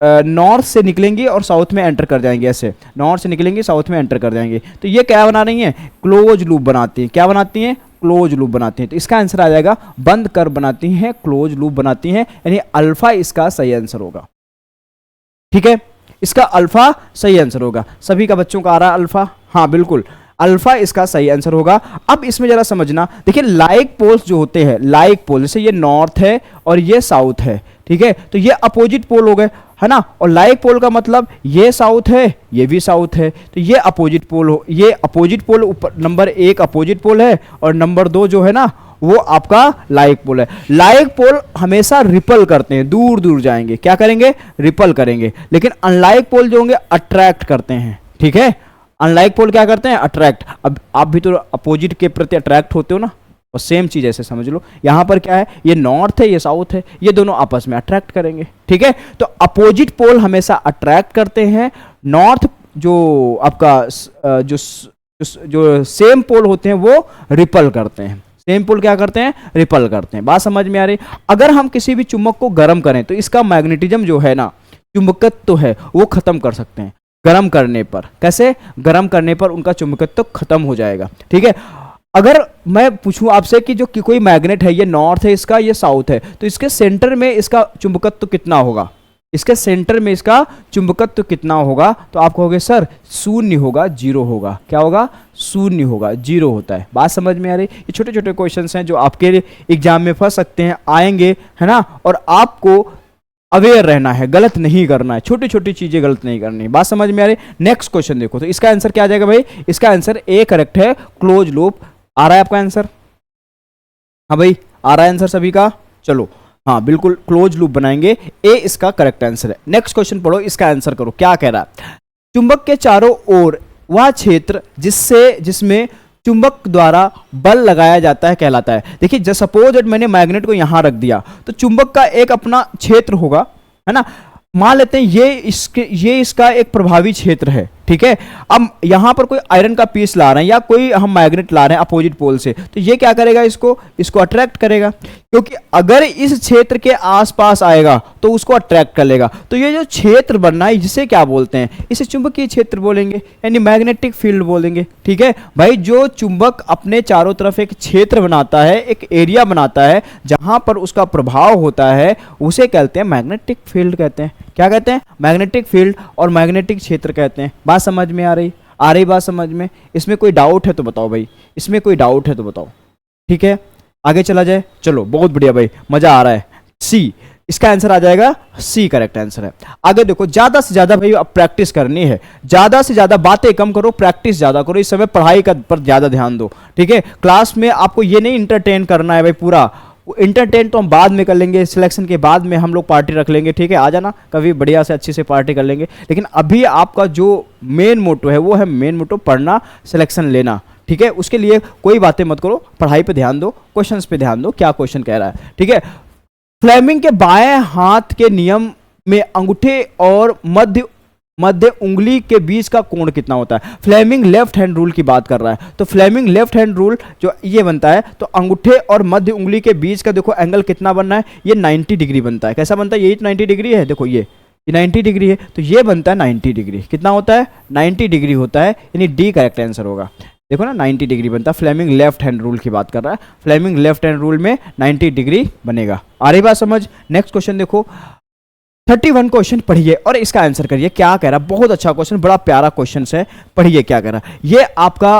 नॉर्थ से निकलेंगी और साउथ में एंटर कर जाएंगे, ऐसे नॉर्थ से निकलेंगे साउथ में एंटर कर जाएंगे। तो ये क्या बना रही हैं, क्लोज लूप बनाती हैं, क्या बनाती हैं, क्लोज लूप बनाती हैं। तो इसका आंसर आ जाएगा बंद कर्व बनाती हैं, क्लोज लूप बनाती हैं, यानी अल्फा इसका सही आंसर होगा। ठीक है, इसका अल्फा सही आंसर होगा। सभी का बच्चों का आ रहा है अल्फा, हाँ बिल्कुल अल्फा इसका सही आंसर होगा। अब इसमें जरा समझना, देखिए लाइक पोल्स जो होते हैं, लाइक पोल, जैसे ये नॉर्थ है और ये साउथ है, ठीक है, तो ये अपोजिट पोल हो गए, है ना। और लाइक पोल का मतलब ये साउथ है, ये भी साउथ है, तो ये अपोजिट पोल हो, ये अपोजिट पोल ऊपर नंबर 1 अपोजिट पोल है, और नंबर 2 जो है ना वो आपका लाइक पोल है। लाइक पोल हमेशा रिपल करते हैं, दूर दूर जाएंगे, क्या करेंगे, रिपल करेंगे, लेकिन अनलाइक पोल जो होंगे अट्रैक्ट करते हैं, ठीक है। अनलाइक पोल क्या करते हैं, अट्रैक्ट। अब आप भी तो अपोजिट के प्रति अट्रैक्ट होते हो ना, और सेम चीज ऐसे समझ लो, यहां पर क्या है, ये नॉर्थ है, ये साउथ है, ये दोनों आपस में अट्रैक्ट करेंगे, ठीक है। तो अपोजिट पोल हमेशा अट्रैक्ट करते हैं, नॉर्थ जो आपका जो सेम पोल होते हैं वो रिपल करते हैं, सेम पोल क्या करते हैं, रिपल करते हैं। बात समझ में आ रही। अगर हम किसी भी चुंबक को गर्म करें तो इसका मैग्नेटिज्म जो है ना, चुंबकत्व है वो खत्म कर सकते हैं गर्म करने पर। कैसे, गर्म करने पर उनका चुंबकत्व खत्म हो जाएगा, ठीक है। अगर मैं पूछूं आपसे कि जो कोई मैग्नेट है, ये नॉर्थ है इसका, ये साउथ है, तो इसके सेंटर में इसका चुंबकत्व कितना होगा, इसके सेंटर में इसका चुंबकत्व कितना होगा, तो आप कहोगे सर 0 होगा, 0 होगा, क्या होगा, 0 होगा, 0 होता है। बात समझ में आ रही। ये छोटे छोटे क्वेश्चंस हैं जो आपके एग्जाम में फंस सकते हैं, आएंगे, है ना, और आपको अवेयर रहना है, गलत नहीं करना है, छोटी छोटी चीजें गलत नहीं करनी। बात समझ में आ रही। नेक्स्ट क्वेश्चन देखो, तो इसका आंसर क्या आ जाएगा भाई, इसका आंसर ए करेक्ट है, क्लोज लूप। आ रहा है आपका आंसर, हाँ भाई आ रहा है आंसर सभी का, चलो हाँ बिल्कुल क्लोज लूप बनाएंगे, ए इसका करेक्ट आंसर है। नेक्स्ट क्वेश्चन पढ़ो, इसका आंसर करो, क्या कह रहा है, चुंबक के चारों ओर वह क्षेत्र जिसमें चुंबक द्वारा बल लगाया जाता है कहलाता है। देखिए जब सपोज दैट मैंने मैग्नेट को यहां रख दिया तो चुंबक का एक अपना क्षेत्र होगा, है ना। मान लेते हैं ये इसका एक प्रभावी क्षेत्र है, ठीक है। अब यहां पर कोई आयरन का पीस ला रहे हैं या कोई हम मैग्नेट ला रहे हैं अपोजिट पोल से, तो ये क्या करेगा, इसको अट्रैक्ट करेगा, क्योंकि अगर इस क्षेत्र के आसपास आएगा तो उसको अट्रैक्ट कर लेगा। तो ये जो क्षेत्र बनना है जिसे क्या बोलते हैं, इसे चुंबकीय क्षेत्र बोलेंगे, यानी मैग्नेटिक फील्ड बोलेंगे, ठीक है भाई। जो चुंबक अपने चारों तरफ एक क्षेत्र बनाता है, एक एरिया बनाता है जहां पर उसका प्रभाव होता है, उसे कहते हैं मैग्नेटिक फील्ड कहते हैं। क्या कहते हैं, मैग्नेटिक फील्ड और मैग्नेटिक क्षेत्र कहते हैं। बात समझ में आ रही बात समझ में? इसमें कोई डाउट है तो बताओ भाई, इसमें कोई डाउट है तो बताओ, ठीक है। आगे चला जाए, चलो बहुत बढ़िया भाई, मजा आ रहा है। सी, इसका आंसर आ जाएगा सी, करेक्ट आंसर है। आगे देखो, ज्यादा से ज्यादा भाई अब प्रैक्टिस करनी है, ज्यादा से ज्यादा बातें कम करो, प्रैक्टिस ज्यादा करो। इस समय पढ़ाई का पर ज्यादा ध्यान दो, ठीक है। क्लास में आपको ये नहीं इंटरटेन करना है भाई पूरा, इंटरटेन तो हम बाद में कर लेंगे, सिलेक्शन के बाद में हम लोग पार्टी रख लेंगे, ठीक है। आ जाना कभी बढ़िया से अच्छी से पार्टी कर लेंगे, लेकिन अभी आपका जो मेन मोटो है वो है मेन मोटो पढ़ना, सिलेक्शन लेना, ठीक है। उसके लिए कोई बातें मत करो, पढ़ाई पे ध्यान दो, क्वेश्चंस पे ध्यान दो, क्या क्वेश्चन कह रहा है, ठीक है। फ्लेमिंग के बाएं हाथ के नियम में अंगूठे और मध्य उंगली के बीच का कोण कितना होता है। फ्लेमिंग लेफ्ट हैंड रूल की बात कर रहा है, तो फ्लेमिंग लेफ्ट हैंड रूल जो ये बनता है, तो अंगूठे और मध्य उंगली के बीच का देखो एंगल कितना बनना है, ये 90 डिग्री बनता है। कैसा बनता है, यही तो 90 डिग्री है, देखो ये 90 डिग्री है, तो ये बनता है 90 डिग्री। कितना होता है, 90 डिग्री होता है, यानी डी करेक्ट आंसर होगा। देखो ना 90 डिग्री बनता है, फ्लेमिंग लेफ्ट हैंड रूल की बात कर रहा है, फ्लेमिंग लेफ्ट हैंड रूल में 90 डिग्री बनेगा। आ रही बात समझ? नेक्स्ट क्वेश्चन देखो, 31 क्वेश्चन पढ़िए और इसका आंसर करिए। क्या कह रहा है, बहुत अच्छा क्वेश्चन, बड़ा प्यारा क्वेश्चन है, पढ़िए क्या कह रहा है। ये आपका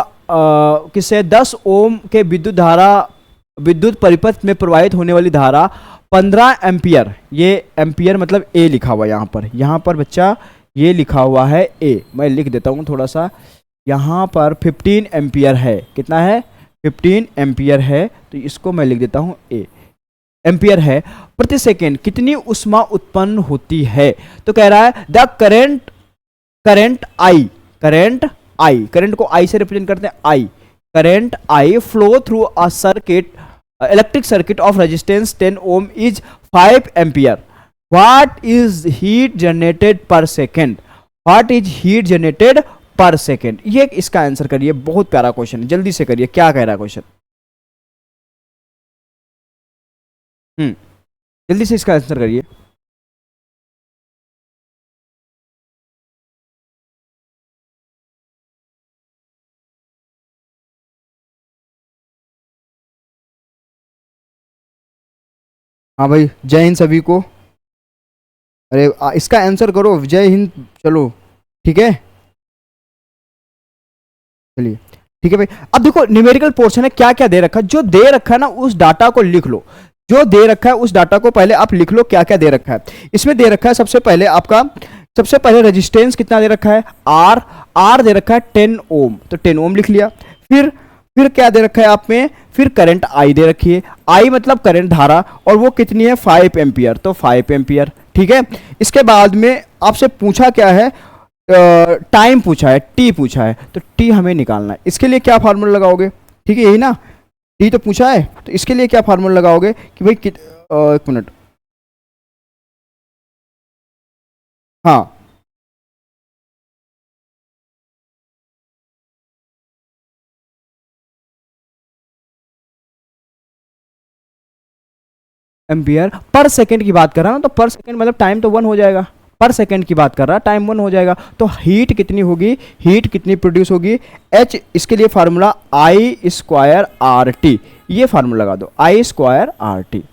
किससे, 10 ओम के विद्युत परिपथ में प्रवाहित होने वाली धारा 15 एम्पियर, ये एम्पियर मतलब ए लिखा हुआ है यहाँ पर बच्चा, ये लिखा हुआ है ए, मैं लिख देता हूँ थोड़ा सा, यहाँ पर 15 एम्पियर है। कितना है, 15 एम्पियर है, तो इसको मैं लिख देता हूँ ए, एम्पियर है। प्रति सेकेंड कितनी उष्मा उत्पन्न होती है, तो कह रहा है द करंट आई, करंट को आई से रिप्रेजेंट करते हैं, I, current I flow through a circuit, electric circuit of resistance 10 ohm is 5 ampere. What is heat generated per second, what is heat generated per second. ये इसका answer करिए, बहुत प्यारा question है, जल्दी से करिए, क्या कह रहा है क्वेश्चन, जल्दी से इसका आंसर करिए। हाँ भाई, जय हिंद सभी को। अरे इसका आंसर करो, जय हिंद, चलो ठीक है, चलिए ठीक है भाई। अब देखो न्यूमेरिकल पोर्शन है, क्या क्या दे रखा है, जो दे रखा है ना उस डाटा को लिख लो, जो दे रखा है उस डाटा को पहले आप लिख लो, क्या क्या दे रखा है। इसमें दे रखा है सबसे पहले रेजिस्टेंस कितना दे रखा है, आर दे रखा है 10 ओम, तो 10 ओम लिख लिया। फिर क्या दे रखा है आप में, फिर करंट आई दे रखी है, आई मतलब करंट धारा, और वो कितनी है 5 एम्पियर, तो 5 एम्पियर, ठीक है। इसके बाद में आपसे पूछा क्या है, टाइम पूछा है, टी पूछा है, तो टी हमें निकालना है। इसके लिए क्या फार्मूला लगाओगे, ठीक है यही ना, टी तो पूछा है, तो इसके लिए क्या फार्मूला लगाओगे कि भाई एक मिनट, हाँ एम्पियर पर सेकंड की बात कर रहा हूं, तो पर सेकंड मतलब टाइम तो 1 हो जाएगा, पर सेकंड की बात कर रहा, टाइम 1 हो जाएगा, तो हीट कितनी होगी, हीट कितनी प्रोड्यूस होगी, एच, इसके लिए formula I square R T, ये फार्मूला लगा दो, आई स्क्वायर आर टी।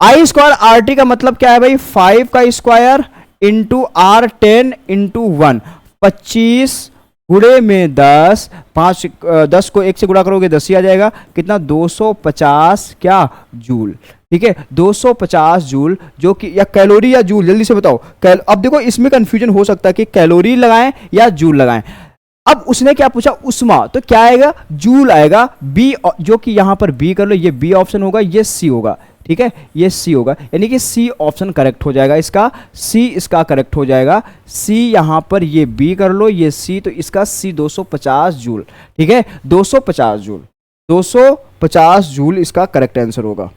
आई स्क्वायर आर टी का मतलब क्या है भाई, 5 का स्क्वायर इंटू आर 10 इंटू 1, 25 गुणे में 10, 10 को 1 से गुणा करोगे 10 ही आ जाएगा, कितना 250 क्या जूल, ठीक है 250 जूल, जो कि या कैलोरी या जूल, जल्दी से बताओ। अब देखो इसमें कंफ्यूजन हो सकता है कि कैलोरी लगाएं या जूल लगाएं। अब उसने क्या पूछा, उष्मा, तो क्या आएगा, जूल आएगा, बी, जो कि यहां पर बी कर लो, ये बी ऑप्शन होगा, ये सी होगा, ठीक है, ये सी होगा, यानी कि सी ऑप्शन करेक्ट हो जाएगा इसका, सी इसका करेक्ट हो जाएगा। सी यहाँ पर ये बी कर लो, ये सी, तो इसका सी 250 जूल, ठीक है, 250 जूल, 250 जूल इसका करेक्ट आंसर होगा।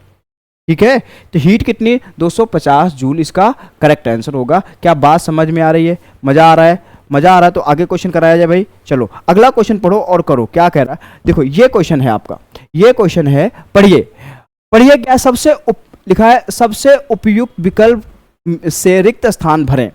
ठीक है, तो हीट कितनी, 250 जूल इसका करेक्ट आंसर होगा। क्या बात समझ में आ रही है, मजा आ रहा है, मजा आ रहा है तो आगे क्वेश्चन कराया जाए भाई। चलो अगला क्वेश्चन पढ़ो और करो, क्या कह रहा है देखो, ये क्वेश्चन है आपका, ये क्वेश्चन है, पढ़िए पढ़िए। क्या लिखा है, सबसे उपयुक्त विकल्प से रिक्त स्थान भरें।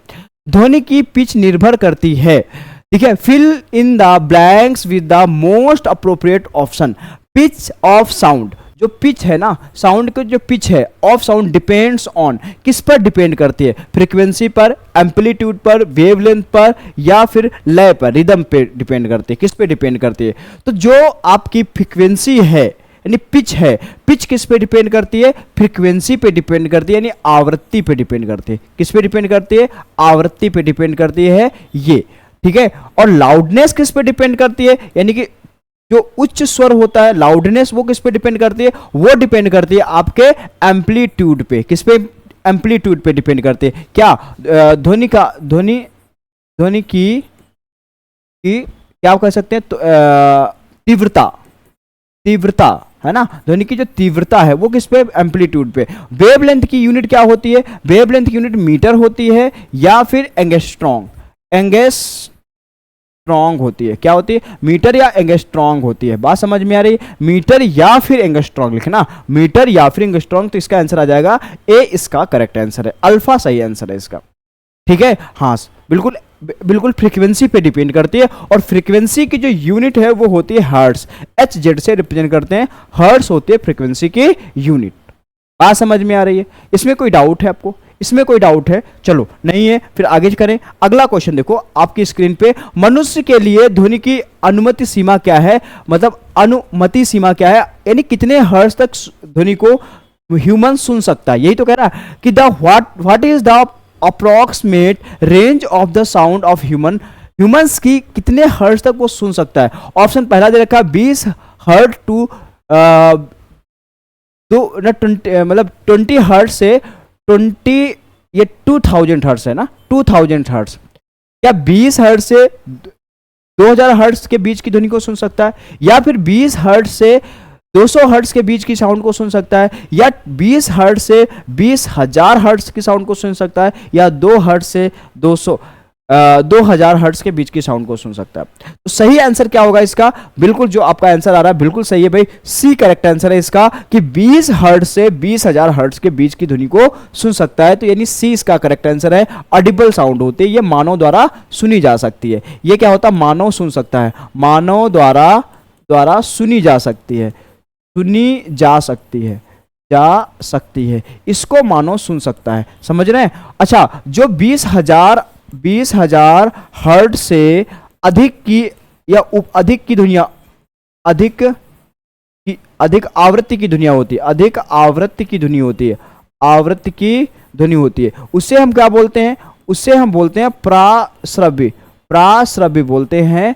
ध्वनि की पिच निर्भर करती है, ठीक है, fill in the blanks with the most appropriate option. Pitch of sound, जो पिच है ना, साउंड की जो पिच है, ऑफ साउंड डिपेंड्स ऑन, किस पर डिपेंड करती है, फ्रीक्वेंसी पर, एम्पलीट्यूड पर, वेवलेंथ पर, या फिर लय पर, रिदम पे डिपेंड करती है, किस पे डिपेंड करती है। तो जो आपकी फ्रीक्वेंसी है यानी पिच है, पिच किस पे डिपेंड करती है, फ्रीक्वेंसी पे डिपेंड करती है, यानी आवृत्ति पे डिपेंड करती है। किस पे डिपेंड करती है, आवृत्ति पे डिपेंड करती है ये, ठीक है। और लाउडनेस किस पे डिपेंड करती है, यानी कि जो उच्च स्वर होता है लाउडनेस, वो किस पे डिपेंड करती है, वो डिपेंड करती है आपके एम्पलीट्यूड पे। किस पे, एम्पलीट्यूड पे डिपेंड करती है। क्या ध्वनि की क्या आप कह सकते हैं, तो तीव्रता है ना, ध्वनि की जो तीव्रता है वो किस पे, एम्पलीट्यूड पे। वेवलेंथ की यूनिट क्या होती है, वेवलेंथ की यूनिट मीटर होती है या फिर एंगस्ट्रॉन्ग होती है। क्या होती है, मीटर या एंगस्ट्रॉन्ग होती है। बात समझ में आ रही है, मीटर या फिर एंगस्ट्रॉन्ग लिखना, मीटर या फिर एंगस्ट्रॉन्ग, तो इसका आंसर आ जाएगा ए, इसका करेक्ट आंसर है, अल्फा सही आंसर है इसका। ठीक है, हाँ बिल्कुल बिल्कुल फ्रीक्वेंसी पे डिपेंड करती है, और फ्रीक्वेंसी की जो यूनिट है वो होती है हर्ट्स, एच जेड से रिप्रेजेंट करते हैं, हर्ट्स होती है फ्रीक्वेंसी की यूनिट। बात समझ में आ रही है, इसमें कोई डाउट है आपको, इसमें कोई डाउट है, चलो नहीं है फिर आगे करें। अगला क्वेश्चन देखो आपकी स्क्रीन पे, मनुष्य के लिए ध्वनि की अनुमति सीमा क्या है, मतलब अनुमति सीमा क्या है, यानी कितने हर्ट्ज तक ध्वनि को ह्यूमन सुन सकता है। यही तो कह रहा है कि the what is the approximate range of the sound of humans की कितने हर्ट्ज तक वो सुन सकता है। ऑप्शन पहला दे रखा है 20 हर्ट्ज टू 20 हर्ट्ज से 20, ये 2000 हर्ट्ज है ना, 2000 हर्ट्ज। क्या 20 हर्ट्ज से 2000 हर्ट्ज के बीच की ध्वनि को सुन सकता है, या फिर 20 हर्ट्ज से 200 हर्ट्ज के बीच की साउंड को सुन सकता है, या 20 हर्ट्ज से 20,000 हर्ट्ज की साउंड को सुन सकता है, या 2 हर्ट्ज से 2000 हर्ट्ज के बीच की साउंड को सुन सकता है। तो सही आंसर क्या होगा इसका, बिल्कुल जो आपका आंसर आ रहा है बिल्कुल सही है भाई, सी करेक्ट आंसर है इसका, कि 20 हर्ट्ज से 20,000 हर्ट्ज के बीच की ध्वनि को सुन सकता है। तो यानी सी इसका करेक्ट आंसर है। ऑडिबल साउंड होती है, ये मानव द्वारा सुनी जा सकती है। ये क्या होता है, मानव सुन सकता है, मानव द्वारा सुनी जा सकती है, जा सकती है, इसको मानव सुन सकता है। समझ रहे हैं। अच्छा, जो 20,000 हर्ट्ज से अधिक की या अधिक की ध्वनिया, अधिक आवृत्ति की ध्वनिया होती है, अधिक आवृत्ति की ध्वनि होती है, आवृत्ति की ध्वनि होती है, उससे हम क्या बोलते हैं, उससे हम बोलते हैं प्राश्रव्य बोलते हैं,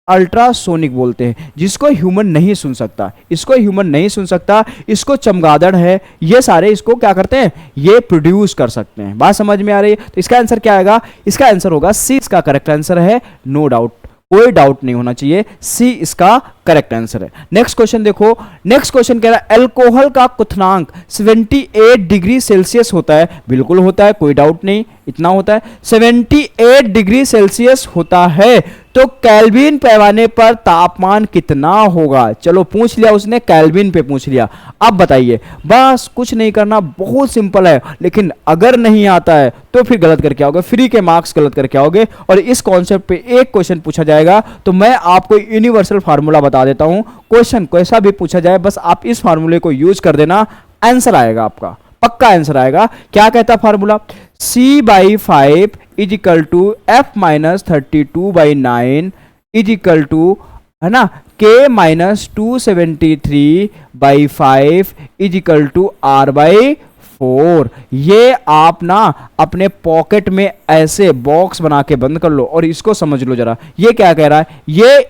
अल्ट्रासोनिक बोलते हैं, जिसको ह्यूमन नहीं सुन सकता, इसको ह्यूमन नहीं सुन सकता, इसको चमगादड़ है, ये सारे इसको क्या करते हैं, ये प्रोड्यूस कर सकते हैं। बात समझ में आ रही है। तो इसका आंसर क्या आएगा, इसका आंसर होगा सी, इसका करेक्ट आंसर है, नो डाउट, कोई डाउट नहीं होना चाहिए, सी इसका करेक्ट आंसर है। नेक्स्ट क्वेश्चन देखो, नेक्स्ट क्वेश्चन कह रहा है अल्कोहल का क्वथनांक 78 डिग्री सेल्सियस होता है, बिल्कुल होता है, कोई डाउट नहीं, इतना होता है, 78 डिग्री सेल्सियस होता है, तो केल्विन पैमाने पर तापमान कितना होगा। चलो पूछ लिया उसने, केल्विन पे पूछ लिया। अब बताइए, बस कुछ नहीं करना, बहुत सिंपल है, लेकिन अगर नहीं आता है तो फिर गलत करके आओगे, फ्री के मार्क्स गलत करके आओगे। और इस कॉन्सेप्ट पे एक क्वेश्चन पूछा जाएगा, तो मैं आपको यूनिवर्सल फार्मूला बता देता हूं, क्वेश्चन कैसा भी पूछा जाए बस आप इस फार्मूले को यूज कर देना, आंसर आएगा आपका, पक्का आंसर आएगा। क्या कहता है formula, C/5 is equal to F-32/9 is equal to, है ना, K-273/5 is equal to R/4। ये आप ना अपने पॉकेट में ऐसे बॉक्स बना के बंद कर लो और इसको समझ लो जरा, ये क्या कह रहा है, ये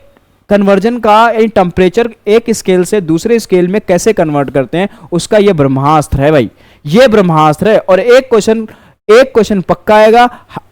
कन्वर्जन का टेम्परेचर एक स्केल से दूसरे स्केल में कैसे कन्वर्ट करते हैं, उसका ये ब्रह्मास्त्र है भाई, ये ब्रह्मास्त्र है। और एक क्वेश्चन पक्का आएगा,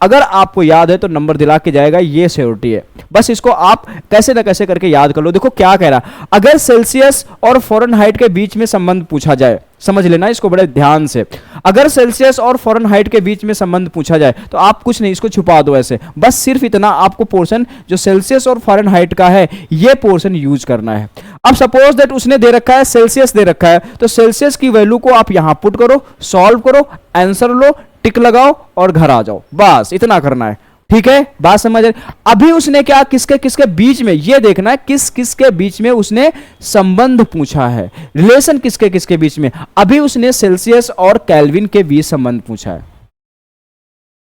अगर आपको याद है तो नंबर दिला के जाएगा, ये श्योरिटी है। बस इसको आप कैसे ना कैसे करके याद कर लो। देखो क्या कह रहा, अगर सेल्सियस और फ़ारेनहाइट के बीच में संबंध पूछा जाए, समझ लेना इसको बड़े ध्यान से, अगर सेल्सियस और फ़ारेनहाइट के बीच में संबंध पूछा जाए तो आप कुछ नहीं, इसको छुपा दो ऐसे, बस सिर्फ इतना आपको पोर्शन जो सेल्सियस और फ़ारेनहाइट का है ये पोर्शन यूज करना है। अब सपोज दैट उसने दे रखा है सेल्सियस दे रखा है, तो सेल्सियस की वैल्यू को आप यहां पुट करो, सॉल्व करो, आंसर लो, टिक लगाओ और घर आ जाओ, बस इतना करना है। ठीक है, बात समझ रहे। अभी उसने क्या किसके किसके बीच में, ये देखना है किस किसके बीच में उसने संबंध पूछा है, रिलेशन किसके किसके बीच में। अभी उसने सेल्सियस और केल्विन के बीच संबंध पूछा है,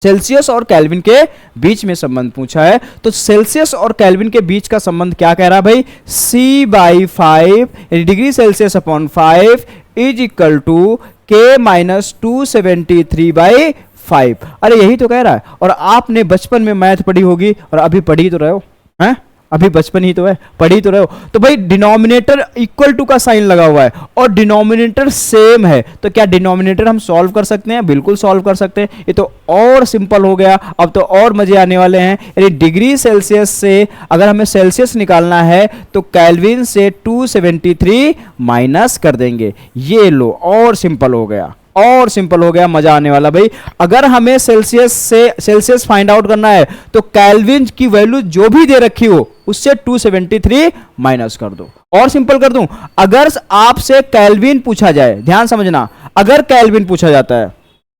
सेल्सियस और केल्विन के बीच में संबंध पूछा है। तो सेल्सियस और केल्विन के बीच का संबंध क्या कह रहा है भाई, C/5 degree Celsius upon 5 is equal to K-273/5। अरे यही तो कह रहा है। और आपने बचपन में मैथ पढ़ी होगी और अभी पढ़ी तो रहे हो, हैं? अभी बचपन ही तो है, पढ़ी तो रहे हो। तो भाई डिनोमिनेटर इक्वल टू का साइन लगा हुआ है और डिनोमिनेटर सेम है, तो क्या डिनोमिनेटर हम सॉल्व कर सकते हैं? बिल्कुल सॉल्व कर सकते हैं। ये तो और सिंपल हो गया, अब तो और मजे आने वाले हैं। यानी डिग्री सेल्सियस से अगर हमें सेल्सियस निकालना है तो केल्विन से 273 माइनस कर देंगे, ये लो और सिंपल हो गया, और सिंपल हो गया, मजा आने वाला भाई। अगर हमें सेल्सियस फाइंड आउट करना है तो केल्विन की वैल्यू जो भी दे रखी हो उससे 273 माइनस कर दो, और सिंपल कर दूं। अगर आपसे केल्विन पूछा जाए, ध्यान समझना, अगर केल्विन पूछा जाता है,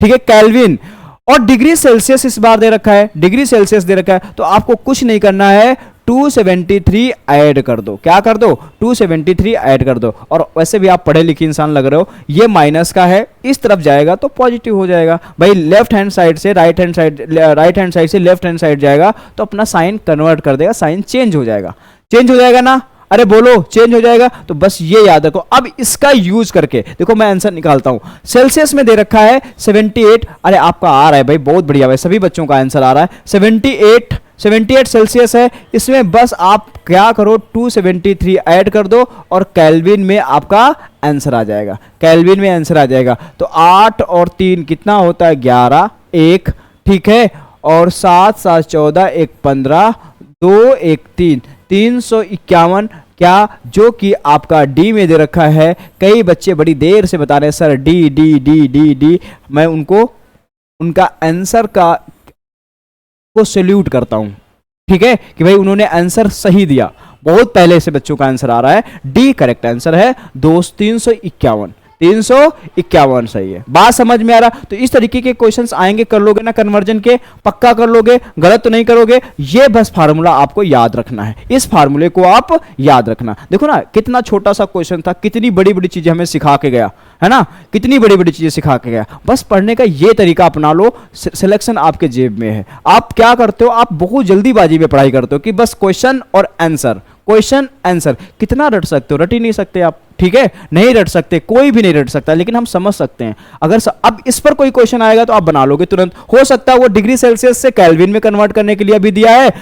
ठीक है, केल्विन और डिग्री सेल्सियस इस बार दे रखा है, डिग्री सेल्सियस दे रखा है, तो आपको कुछ नहीं करना है, 273 ऐड कर दो। क्या कर दो? 273 ऐड कर दो। और वैसे भी आप पढ़े लिखे इंसान लग रहे हो, ये माइनस का है, इस तरफ जाएगा तो पॉजिटिव हो जाएगा भाई। लेफ्ट हैंड साइड से राइट हैंड साइड से लेफ्ट हैंड साइड जाएगा तो अपना साइन कन्वर्ट कर देगा, साइन चेंज हो जाएगा, चेंज हो जाएगा ना? अरे बोलो, चेंज हो जाएगा। तो बस ये याद रखो। अब इसका यूज करके देखो मैं आंसर निकालता हूं। सेल्सियस में दे रखा है 78, अरे आपका आ रहा है भाई, बहुत बढ़िया भाई, सभी बच्चों का आंसर आ रहा है। 78 सेल्सियस है, इसमें बस आप क्या करो, 273 ऐड कर दो और केल्विन में आपका आंसर आ जाएगा, केल्विन में आंसर आ जाएगा। तो 8 और 3 कितना होता है? 11, 1, ठीक है, और 7 7 14, 1 15, 2 1 3, 351, क्या, जो कि आपका डी में दे रखा है। कई बच्चे बड़ी देर से बता रहे हैं sir D D D D D, मैं उनको उनका आंसर को सैल्यूट करता हूं, ठीक है, कि भाई उन्होंने आंसर सही दिया। बहुत पहले से बच्चों का आंसर आ रहा है, डी करेक्ट आंसर है। दोस्त 351, 351 सही है। बात समझ में आ रहा? तो इस तरीके के क्वेश्चंस आएंगे, कर लोगे ना कन्वर्जन के, पक्का कर लोगे, गलत तो नहीं करोगे। ये बस फार्मूला आपको याद रखना है, इस फार्मूले को आप याद रखना। देखो ना कितना छोटा सा क्वेश्चन था, कितनी बड़ी बड़ी चीजें हमें सिखा के गया, है ना, कितनी बड़ी बड़ी चीजें सिखा के गया। बस पढ़ने का ये तरीका अपना लो, सिलेक्शन आपके जेब में है। आप क्या करते हो, आप बहुत जल्दीबाजी में पढ़ाई करते हो कि बस क्वेश्चन और आंसर, क्वेश्चन आंसर। कितना रट सकते हो? रट ही नहीं सकते आप, ठीक है, नहीं रट सकते, कोई भी नहीं रट सकता, लेकिन हम समझ सकते हैं। अगर अब इस पर कोई क्वेश्चन आएगा तो आप बना लोगे तुरंत। हो सकता है वो डिग्री सेल्सियस से केल्विन में कन्वर्ट करने के लिए अभी दिया है,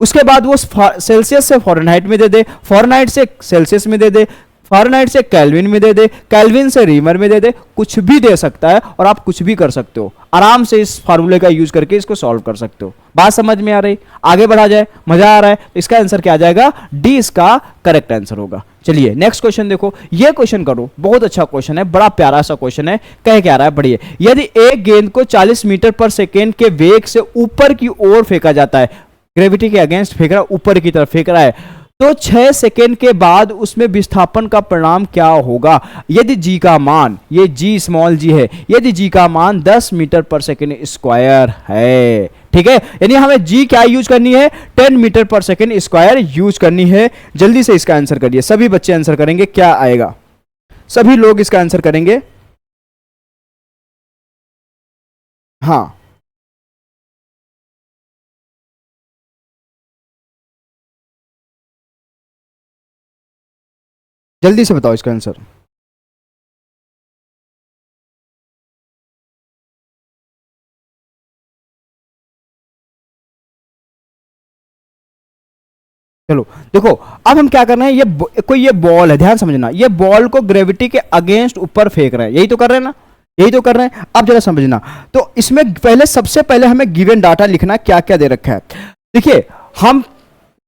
उसके बाद वो सेल्सियस से फ़ारेनहाइट में दे दे, फ़ारेनहाइट से सेल्सियस में दे दे, फ़ारेनहाइट से केल्विन में दे दे, केल्विन से रीमर में दे दे, कुछ भी दे सकता है और आप कुछ भी कर सकते हो। आराम से इस फार्मूले का यूज करके इसको सॉल्व कर सकते हो। बात समझ में आ रही? आगे बढ़ा जाए, मजा आ रहा है? तो इसका आंसर क्या आ जाएगा? डी इसका करेक्ट आंसर होगा। चलिए नेक्स्ट क्वेश्चन देखो, ये क्वेश्चन करो, बहुत अच्छा क्वेश्चन है, बड़ा प्यारा सा क्वेश्चन है। कह क्या रहा है, बढ़िए। यदि एक गेंद को 40 मीटर पर सेकेंड के वेग से ऊपर की ओर फेंका जाता है, ग्रेविटी के अगेंस्ट फेंक रहा है, ऊपर की तरफ फेंक रहा है, तो 6 सेकेंड के बाद उसमें विस्थापन का परिणाम क्या होगा? यदि जी का मान, ये जी स्मॉल जी है, यदि जी का मान 10 मीटर पर सेकेंड स्क्वायर है, ठीक है, यानी हमें जी क्या यूज करनी है? 10 मीटर पर सेकेंड स्क्वायर यूज करनी है। जल्दी से इसका आंसर करिए, सभी बच्चे आंसर करेंगे, क्या आएगा? सभी लोग इसका आंसर करेंगे। हाँ, जल्दी से बताओ इसका आंसर। चलो देखो अब हम क्या कर रहे हैं, कोई ये बॉल है, ध्यान समझना, ये बॉल को ग्रेविटी के अगेंस्ट ऊपर फेंक रहे हैं, यही तो कर रहे हैं ना, यही तो कर रहे हैं। अब जरा समझना, तो इसमें पहले सबसे पहले हमें गिवन डाटा लिखना क्या क्या दे रखा है। देखिए हम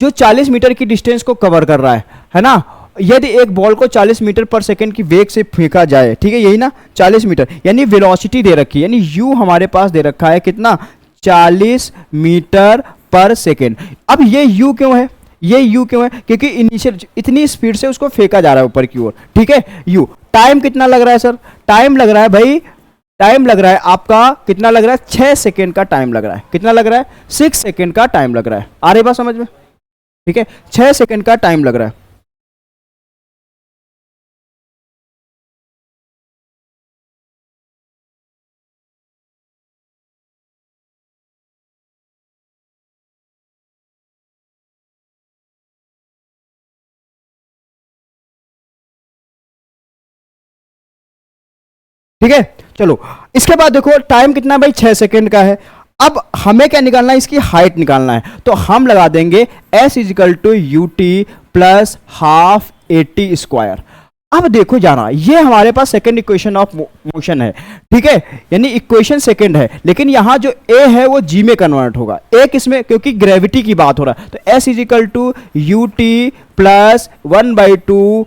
जो 40 मीटर की डिस्टेंस को कवर कर रहा है ना, यदि एक बॉल को 40 मीटर पर सेकंड की वेग से फेंका जाए, ठीक है, यही ना 40 मीटर, यानी वेलोसिटी दे रखी है, यानी u हमारे पास दे रखा है कितना, 40 मीटर पर सेकंड। अब ये u क्यों है, ये u क्यों है, क्योंकि इनिशियल इतनी स्पीड से उसको फेंका जा रहा है ऊपर की ओर, ठीक है। u टाइम कितना लग रहा है सर, टाइम लग रहा है भाई, टाइम लग रहा है आपका कितना लग रहा है, 6 सेकंड का टाइम लग रहा है, कितना लग रहा है, 6 सेकंड का टाइम लग रहा है। आ रही बात समझ में, ठीक है, 6 सेकंड का टाइम लग रहा है। ठीक है, चलो इसके बाद देखो टाइम कितना भाई, 6 सेकंड का है। अब हमें क्या निकालना है, इसकी हाइट निकालना है, तो हम लगा देंगे s is equal to u t plus half a t square. अब देखो जाना, ये हमारे पास सेकंड इक्वेशन ऑफ मोशन है, ठीक है, यानी इक्वेशन सेकंड है, लेकिन यहां जो a है वो g में कन्वर्ट होगा, a किसमें, क्योंकि ग्रेविटी की बात हो रहा है, तो s is equal to u t plus 1/2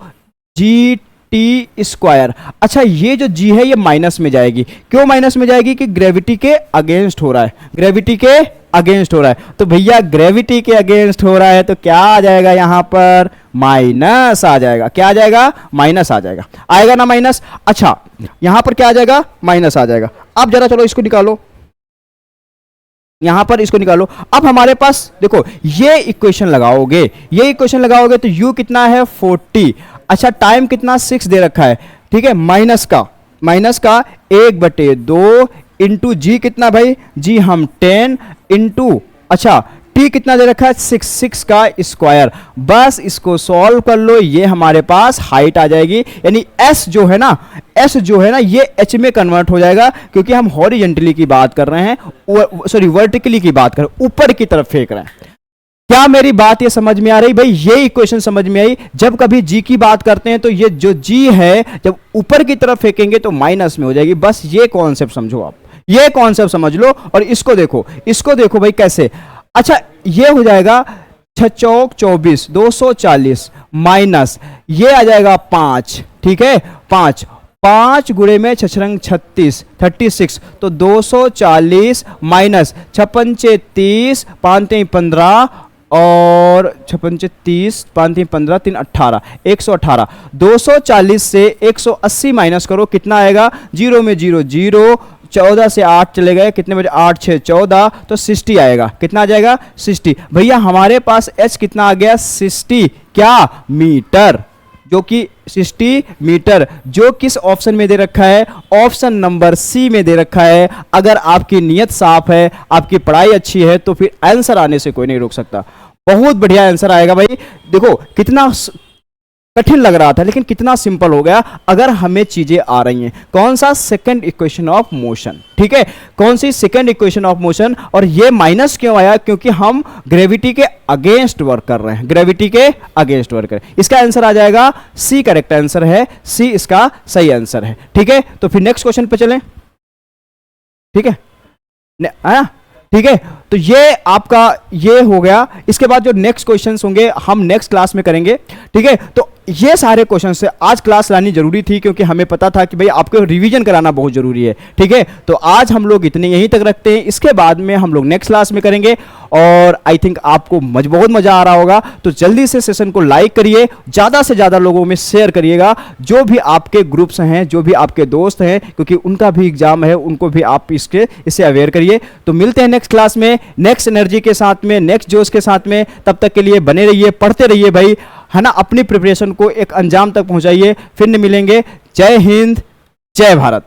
g t square. अच्छा ये जो g है ये माइनस में जाएगी, क्यों माइनस में जाएगी, कि ग्रेविटी के अगेंस्ट हो रहा है, ग्रेविटी के अगेंस्ट हो रहा है, तो भैया ग्रेविटी के अगेंस्ट हो रहा है तो क्या आ जाएगा यहां पर, माइनस आ जाएगा, क्या आ जाएगा, माइनस आ जाएगा, आएगा ना माइनस। अच्छा यहां पर क्या आ जाएगा, माइनस आ जाएगा। अब जरा चलो इसको निकालो, यहां पर इसको निकालो। अब हमारे पास देखो ये इक्वेशन लगाओगे, ये इक्वेशन लगाओगे तो u कितना है 40, अच्छा टाइम कितना 6 दे रखा है, ठीक है, माइनस का 1/2 इंटू जी कितना भाई, जी हम 10 इंटू, अच्छा t कितना दे रखा है 6 का स्क्वायर। बस इसको सॉल्व कर लो, ये हमारे पास हाइट आ जाएगी, यानी s जो है ना ये h में कन्वर्ट हो जाएगा, क्योंकि हम हॉरिजेंटली की बात कर रहे हैं, सॉरी वर्टिकली की बात कर रहे हैं, ऊपर की तरफ फेंक रहे हैं। क्या मेरी बात ये समझ में आ रही भाई, ये इक्वेशन समझ में आई। जब कभी g की बात करते हैं तो ये जो g है जब ऊपर की तरफ फेंकेंगे तो माइनस में हो जाएगी, बस ये कॉन्सेप्ट समझो आप, ये कॉन्सेप्ट समझ लो। और इसको देखो भाई कैसे, अच्छा ये हो जाएगा 6 चौक 24 240 माइनस ये आ जाएगा 5, ठीक है, 5 गुणे में 6 36 तो 240 माइनस 56 30 5 15 और 56 30 5 15 3 18 118, 240 से 180 माइनस करो, कितना आएगा, 0 में 0 0, 14 से 8 चले गए, कितने बजे, 8 6 14, तो 60 आएगा, कितना आ जाएगा 60। भैया हमारे पास h कितना आ गया 60 क्या मीटर, जो कि 60 मीटर, जो किस ऑप्शन में दे रखा है, ऑप्शन नंबर सी में दे रखा है। अगर आपकी नीयत साफ है, आपकी पढ़ाई अच्छी है, तो फिर आंसर आने से कोई नहीं रोक सकता, बहुत बढ़िया आंसर आएगा भाई। देखो कितना कठिन लग रहा था लेकिन कितना सिंपल हो गया अगर हमें चीजें आ रही हैं। कौन सा, सेकंड इक्वेशन ऑफ मोशन, ठीक है, कौन सी सेकंड इक्वेशन ऑफ मोशन। और ये माइनस क्यों आया, क्योंकि हम ग्रेविटी के अगेंस्ट वर्क कर रहे हैं, ग्रेविटी के अगेंस्ट वर्क कर रहे हैं। इसका आंसर आ जाएगा सी, करेक्ट आंसर है सी, इसका सही आंसर है, ठीक है। तो फिर नेक्स्ट क्वेश्चन पे चलें, ठीक है, आया, ठीक है। तो ये आपका ये हो गया। इसके बाद जो नेक्स्ट क्वेश्चंस होंगे हम नेक्स्ट क्लास में करेंगे, ठीक है। तो ये सारे क्वेश्चन से आज क्लास लानी जरूरी थी, क्योंकि हमें पता था कि भाई आपको रिवीजन कराना बहुत जरूरी है, ठीक है। तो आज हम लोग इतने यहीं तक रखते हैं, इसके बाद में हम लोग नेक्स्ट क्लास में करेंगे। और आई थिंक आपको बहुत मजा आ रहा होगा, तो जल्दी से सेशन को लाइक करिए, ज्यादा से ज्यादा लोगों में शेयर करिएगा, जो भी आपके ग्रुप्स हैं, जो भी आपके दोस्त हैं, क्योंकि उनका भी एग्जाम है, उनको भी आप इससे अवेयर करिए। तो मिलते हैं नेक्स्ट क्लास में, नेक्स्ट एनर्जी के साथ में, नेक्स्ट जोश के साथ में। तब तक के लिए बने रहिए, पढ़ते रहिए भाई, है ना, अपनी प्रिपरेशन को एक अंजाम तक पहुंचाइए। फिर मिलेंगे, जय हिंद, जय भारत।